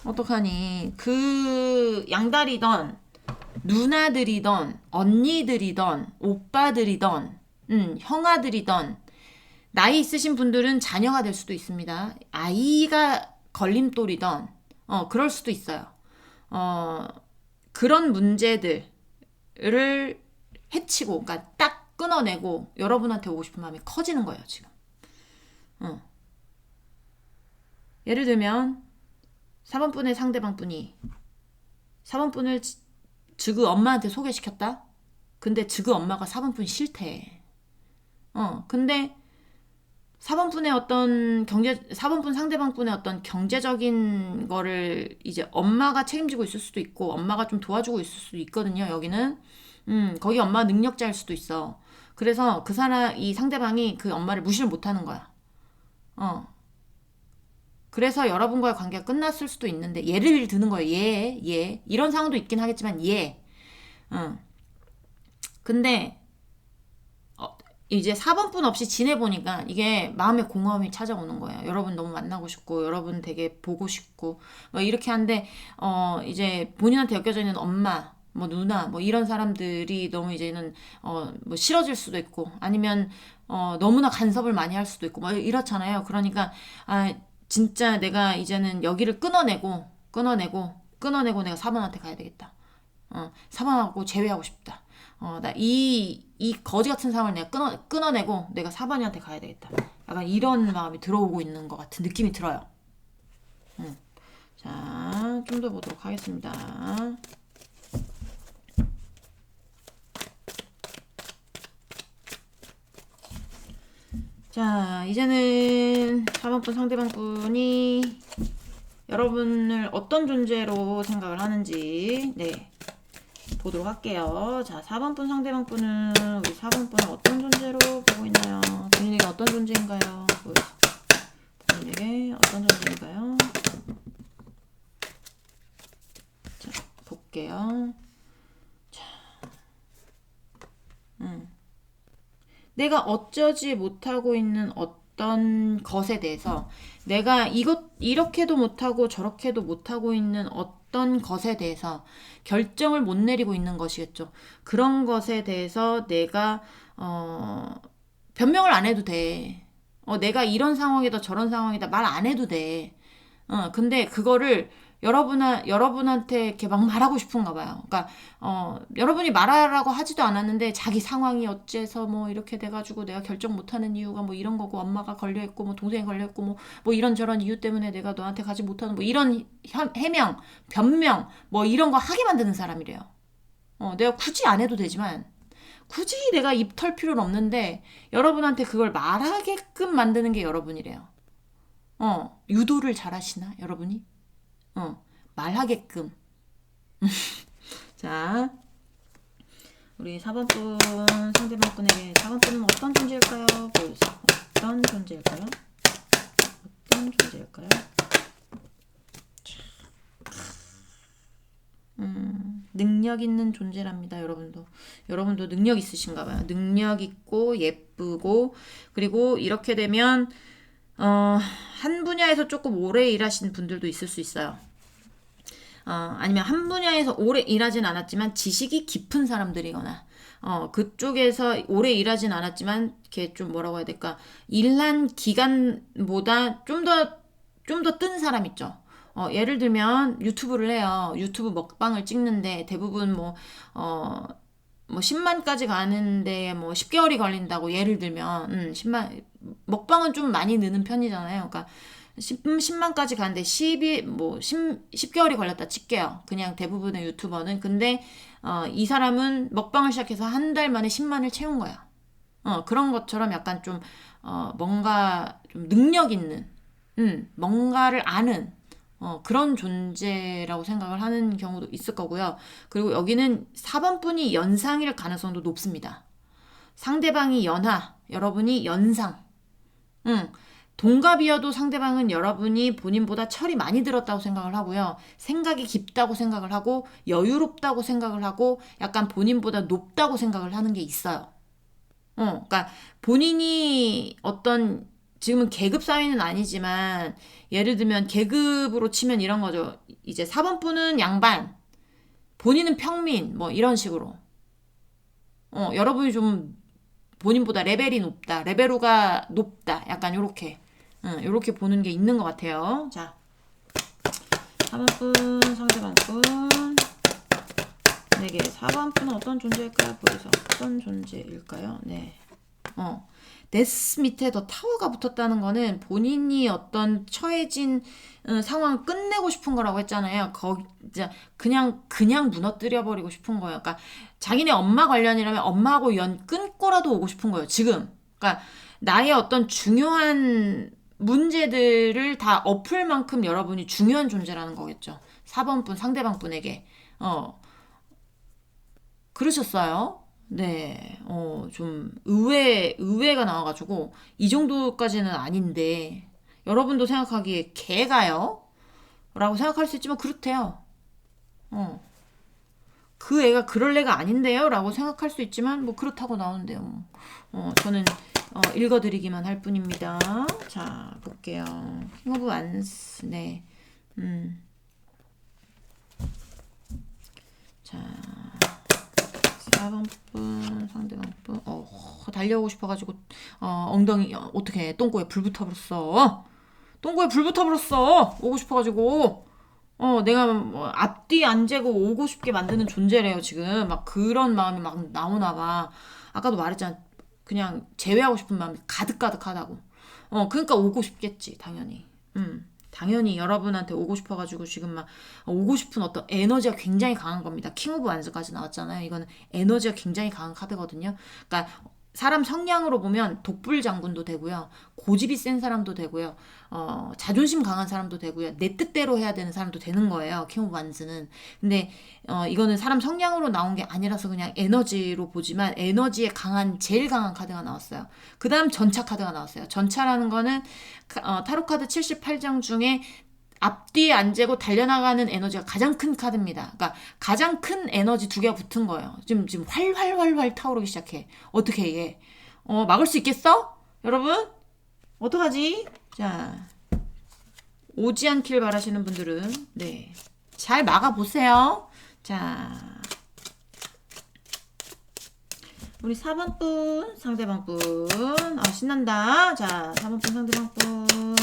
어떡하니. 그 양다리던, 누나들이던, 언니들이던, 오빠들이던, 형아들이던, 나이 있으신 분들은 자녀가 될 수도 있습니다. 아이가 걸림돌이던, 그럴 수도 있어요. 그런 문제들을 해치고, 그러니까 딱 끊어내고 여러분한테 오고 싶은 마음이 커지는 거예요, 지금. 예를 들면 4번분의 상대방분이 4번분을 지그 엄마한테 소개시켰다? 근데 지그 엄마가 4번분 싫대. 근데 4번분 상대방분의 어떤 경제적인 거를 이제 엄마가 책임지고 있을 수도 있고, 엄마가 좀 도와주고 있을 수도 있거든요, 여기는. 거기 엄마가 능력자일 수도 있어. 그래서 이 상대방이 그 엄마를 무시를 못 하는 거야. 그래서 여러분과의 관계가 끝났을 수도 있는데, 예를 드는 거예요. 이런 상황도 있긴 하겠지만, 근데, 이제 4번분 없이 지내보니까 이게 마음의 공허함이 찾아오는 거예요. 여러분 너무 만나고 싶고, 여러분 되게 보고 싶고, 뭐 이렇게 한데, 이제 본인한테 엮여져 있는 엄마, 뭐 누나, 뭐 이런 사람들이 너무 이제는, 뭐 싫어질 수도 있고, 아니면, 너무나 간섭을 많이 할 수도 있고, 뭐 이렇잖아요. 그러니까, 진짜 내가 이제는 여기를 끊어내고 내가 4번한테 가야 되겠다. 4번하고 제외하고 싶다. 나 이 거지 같은 상황을 내가 끊어내고 내가 4번이한테 가야 되겠다. 약간 이런 마음이 들어오고 있는 것 같은 느낌이 들어요. 자, 좀 더 보도록 하겠습니다. 자, 이제는 4번분 상대방분이 여러분을 어떤 존재로 생각을 하는지, 네, 보도록 할게요. 자, 4번분 상대방분은 우리 4번분을 어떤 존재로 보고 있나요? 본인에게 어떤 존재인가요? 본인에게 어떤 존재인가요? 자, 볼게요. 자, 내가 어쩌지 못하고 있는 어떤 것에 대해서, 내가 이렇게도 못하고 저렇게도 못하고 있는 어떤 것에 대해서 결정을 못 내리고 있는 것이겠죠. 그런 것에 대해서 내가 변명을 안 해도 돼. 내가 이런 상황이다 저런 상황이다 말 안 해도 돼. 근데 그거를 여러분한테 이렇게 막 말하고 싶은가 봐요. 그러니까 여러분이 말하라고 하지도 않았는데 자기 상황이 어째서 뭐 이렇게 돼가지고 내가 결정 못하는 이유가 뭐 이런 거고, 엄마가 걸려있고 뭐 동생이 걸려있고 뭐 이런저런 이유 때문에 내가 너한테 가지 못하는 뭐 이런 해명, 변명 뭐 이런 거 하게 만드는 사람이래요. 내가 굳이 안 해도 되지만, 굳이 내가 입 털 필요는 없는데 여러분한테 그걸 말하게끔 만드는 게 여러분이래요. 유도를 잘하시나 여러분이? 말하게끔. 자, 우리 4번분 상대방분에게 4번분은 어떤 존재일까요? 보여주세요. 어떤 존재일까요? 어떤 존재일까요? 능력 있는 존재랍니다. 여러분도 능력 있으신가 봐요. 능력 있고 예쁘고, 그리고 이렇게 되면 한 분야에서 조금 오래 일하신 분들도 있을 수 있어요. 아니면 한 분야에서 오래 일하진 않았지만 지식이 깊은 사람들이거나, 그쪽에서 오래 일하진 않았지만, 이렇게 좀 뭐라고 해야 될까, 일한 기간보다 좀 더 뜬 사람 있죠. 예를 들면 유튜브를 해요. 유튜브 먹방을 찍는데 대부분 뭐 10만까지 가는데 뭐 10개월이 걸린다고 예를 들면, 10만, 먹방은 좀 많이 느는 편이잖아요. 그러니까 10만까지 가는데 10개월이 걸렸다 칠게요. 그냥 대부분의 유튜버는. 근데 이 사람은 먹방을 시작해서 한 달 만에 10만을 채운 거야. 그런 것처럼 약간 좀 뭔가 좀 능력 있는, 뭔가를 아는 그런 존재라고 생각을 하는 경우도 있을 거고요. 그리고 여기는 4번분이 연상일 가능성도 높습니다. 상대방이 연하, 여러분이 연상. 동갑이어도 상대방은 여러분이 본인보다 철이 많이 들었다고 생각을 하고요. 생각이 깊다고 생각을 하고, 여유롭다고 생각을 하고, 약간 본인보다 높다고 생각을 하는 게 있어요. 그러니까 본인이 지금은 계급 사회는 아니지만, 예를 들면 계급으로 치면 이런 거죠. 이제 4번분은 양반, 본인은 평민, 뭐 이런 식으로. 여러분이 좀 본인보다 레벨이 높다, 레벨로가 높다, 약간 요렇게 보는 게 있는 것 같아요. 자, 4번분 상대방분 내게 4번분은 어떤 존재일까요? 보여서 어떤 존재일까요? 네. 데스 밑에 더 타워가 붙었다는 거는 본인이 어떤 처해진 상황을 끝내고 싶은 거라고 했잖아요. 진짜 그냥 무너뜨려 버리고 싶은 거예요. 그러니까 자기네 엄마 관련이라면 엄마하고 연 끊고라도 오고 싶은 거예요. 지금. 그러니까 나의 어떤 중요한 문제들을 다 엎을 만큼 여러분이 중요한 존재라는 거겠죠. 4번 분 상대방 분에게 그러셨어요. 네, 좀 의외가 나와가지고 이 정도까지는 아닌데 여러분도 생각하기에 개가요? 라고 생각할 수 있지만 그렇대요. 어, 그 애가 그럴 애가 아닌데요? 라고 생각할 수 있지만 뭐 그렇다고 나오는데요. 저는 읽어드리기만 할 뿐입니다. 자, 볼게요. 킹 오브 완스. 네. 자, 4번 분 상대방 분 달려오고 싶어가지고 엉덩이 어떻게 똥꼬에 불 붙어버렸어. 똥꼬에 불 붙어버렸어. 오고 싶어가지고 내가 뭐 앞뒤 안 재고 오고 싶게 만드는 존재래요 지금. 막 그런 마음이 막 나오나 봐. 아까도 말했잖아. 그냥 제외하고 싶은 마음이 가득가득하다고. 그러니까 오고 싶겠지 당연히. 당연히 여러분한테 오고 싶어가지고 지금 막 오고 싶은 어떤 에너지가 굉장히 강한 겁니다. 킹 오브 완즈까지 나왔잖아요. 이거는 에너지가 굉장히 강한 카드거든요. 그러니까 사람 성향으로 보면 독불 장군도 되고요. 고집이 센 사람도 되고요. 자존심 강한 사람도 되고요. 내 뜻대로 해야 되는 사람도 되는 거예요. 킹 오브 완즈는. 근데 이거는 사람 성향으로 나온 게 아니라서 그냥 에너지로 보지만 에너지에 제일 강한 카드가 나왔어요. 그 다음 전차 카드가 나왔어요. 전차라는 거는 타로 카드 78장 중에 앞뒤에 안 재고 달려나가는 에너지가 가장 큰 카드입니다. 그러니까 가장 큰 에너지 두 개가 붙은 거예요. 지금 활활활활 타오르기 시작해. 어떻게 얘? 막을 수 있겠어? 여러분? 어떡하지? 자, 오지 않길 바라시는 분들은 네, 잘 막아보세요. 자, 우리 4번 분 상대방 분 신난다. 자, 4번 분 상대방 분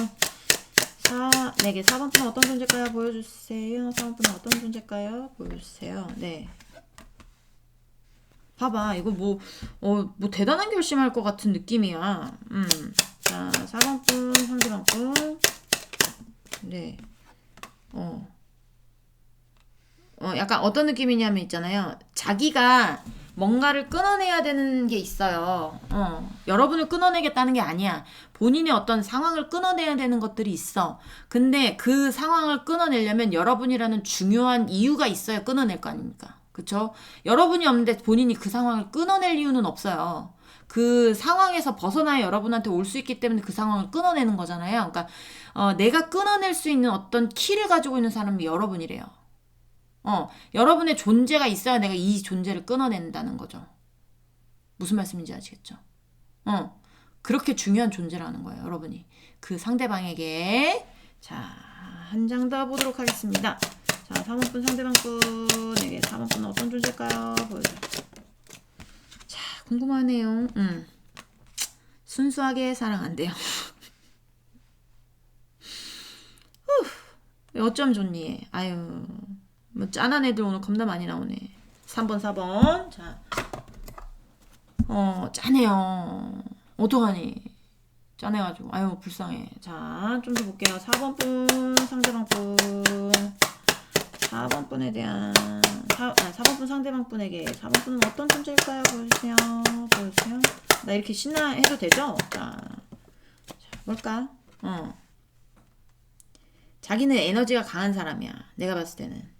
내게 4번 분은 어떤 존재일까요? 보여주세요. 4번 분은 어떤 존재일까요? 보여주세요. 네. 봐봐. 이거 뭐 대단한 결심할 것 같은 느낌이야. 자, 4번 분, 상대방 분. 네. 약간 어떤 느낌이냐면 있잖아요. 자기가 뭔가를 끊어내야 되는 게 있어요. 여러분을 끊어내겠다는 게 아니야. 본인의 어떤 상황을 끊어내야 되는 것들이 있어. 근데 그 상황을 끊어내려면 여러분이라는 중요한 이유가 있어야 끊어낼 거 아닙니까? 그쵸? 여러분이 없는데 본인이 그 상황을 끊어낼 이유는 없어요. 그 상황에서 벗어나야 여러분한테 올 수 있기 때문에 그 상황을 끊어내는 거잖아요. 그러니까 내가 끊어낼 수 있는 어떤 키를 가지고 있는 사람이 여러분이래요. 여러분의 존재가 있어야 내가 이 존재를 끊어낸다는 거죠. 무슨 말씀인지 아시겠죠? 그렇게 중요한 존재라는 거예요, 여러분이. 그 상대방에게. 자, 한 장 더 보도록 하겠습니다. 자, 3번 분 상대방 분에게 4번 분은 어떤 존재일까요? 보여줘요. 자, 궁금하네요. 순수하게 사랑한대요. 어쩜 좋니? 아유. 뭐 짠한 애들 오늘 겁나 많이 나오네. 3번 4번. 자, 짠해요. 어떡하니? 짠해가지고 아유 불쌍해. 자, 좀 더 볼게요. 4번 분 상대방 분. 4번 분에 대한 4번 분 상대방 분에게 4번 분은 어떤 존재일까요? 보여주세요. 보여주세요. 나 이렇게 신나해도 되죠? 자, 뭘까? 자기는 에너지가 강한 사람이야. 내가 봤을 때는.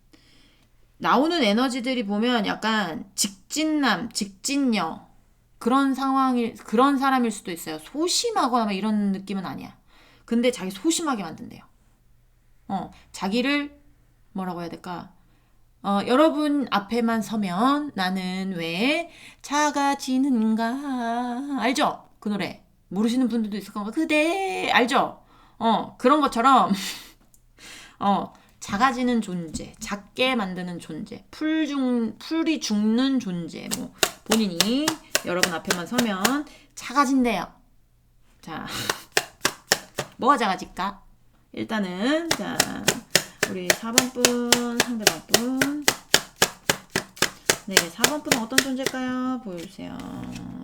나오는 에너지들이 보면 약간 직진남, 직진녀 그런 사람일 수도 있어요. 소심하거나 막 이런 느낌은 아니야. 근데 자기 소심하게 만든대요. 자기를 뭐라고 해야 될까? 여러분 앞에만 서면 나는 왜 작아지는가? 알죠? 그 노래. 모르시는 분들도 있을 건가? 그대 알죠? 그런 것처럼 작아지는 존재, 작게 만드는 존재, 풀이 죽는 존재. 뭐 본인이 여러분 앞에만 서면 작아진대요. 자, 뭐가 작아질까? 일단은 자, 우리 4번 분 상대방 분. 네, 4번 분은 어떤 존재일까요? 보여주세요.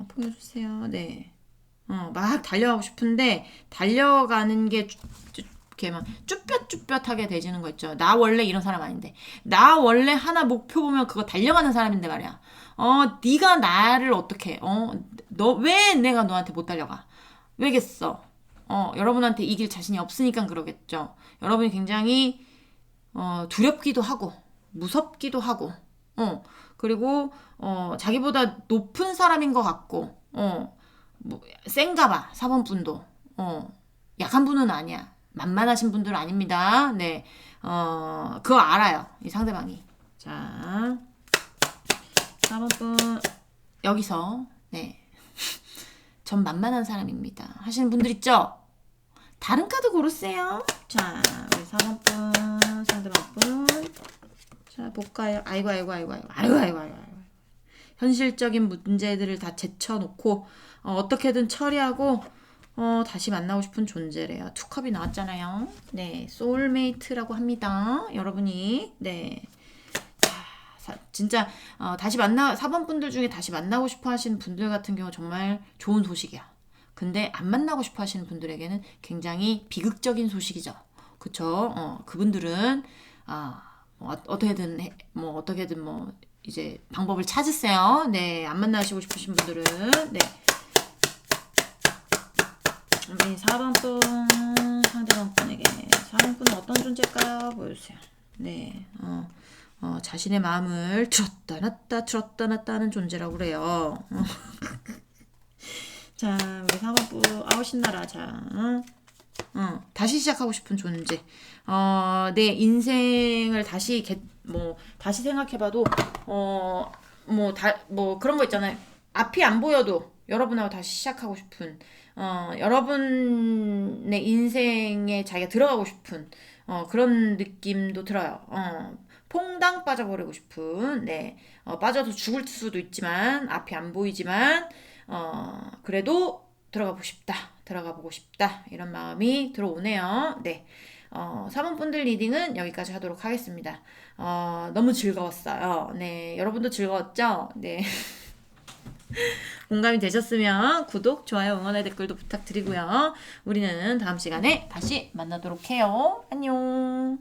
보여주세요. 네. 막 달려가고 싶은데 달려가는 게 이렇게 막 쭈뼛쭈뼛하게 되지는 거 있죠. 나 원래 이런 사람 아닌데. 나 원래 하나 목표 보면 그거 달려가는 사람인데 말이야. 네가 나를 어떻게? 너 왜 내가 너한테 못 달려가? 왜겠어? 여러분한테 이길 자신이 없으니까 그러겠죠. 여러분이 굉장히 두렵기도 하고 무섭기도 하고 그리고 자기보다 높은 사람인 것 같고 뭐 센가 봐. 4번 분도 약한 분은 아니야. 만만하신 분들은 아닙니다. 네. 그거 알아요. 이 상대방이. 자, 4번 분 여기서 네. 전 만만한 사람입니다. 하시는 분들 있죠? 다른 카드 고르세요. 자, 우리 4번 분, 상대방 분. 자, 볼까요? 아이고. 현실적인 문제들을 다 제쳐놓고 어떻게든 처리하고 다시 만나고 싶은 존재래요. 투컵이 나왔잖아요. 네, 소울메이트라고 합니다. 여러분이 네, 진짜 다시 4번 분들 중에 다시 만나고 싶어 하시는 분들 같은 경우 정말 좋은 소식이야. 근데 안 만나고 싶어 하시는 분들에게는 굉장히 비극적인 소식이죠. 그쵸? 그분들은 어떻게든 이제 방법을 찾으세요. 네, 안 만나시고 싶으신 분들은 네. 우리 4번 분 상대방 분에게 4번 분은 어떤 존재일까요? 보여주세요. 네, 자신의 마음을 들었다 놨다 하는 존재라고 그래요. 자, 우리 4번 분 아우 신나라. 자, 다시 시작하고 싶은 존재. 내 인생을 다시 다시 생각해봐도 그런 거 있잖아요. 앞이 안 보여도 여러분하고 다시 시작하고 싶은 여러분의 인생에 자기가 들어가고 싶은 그런 느낌도 들어요. 퐁당 빠져버리고 싶은 네 빠져도 죽을 수도 있지만 앞이 안 보이지만 그래도 들어가 보고 싶다 이런 마음이 들어오네요. 네. 3번 분들 리딩은 여기까지 하도록 하겠습니다. 너무 즐거웠어요. 네, 여러분도 즐거웠죠? 네. 공감이 되셨으면 구독, 좋아요, 응원의 댓글도 부탁드리고요. 우리는 다음 시간에 다시 만나도록 해요. 안녕.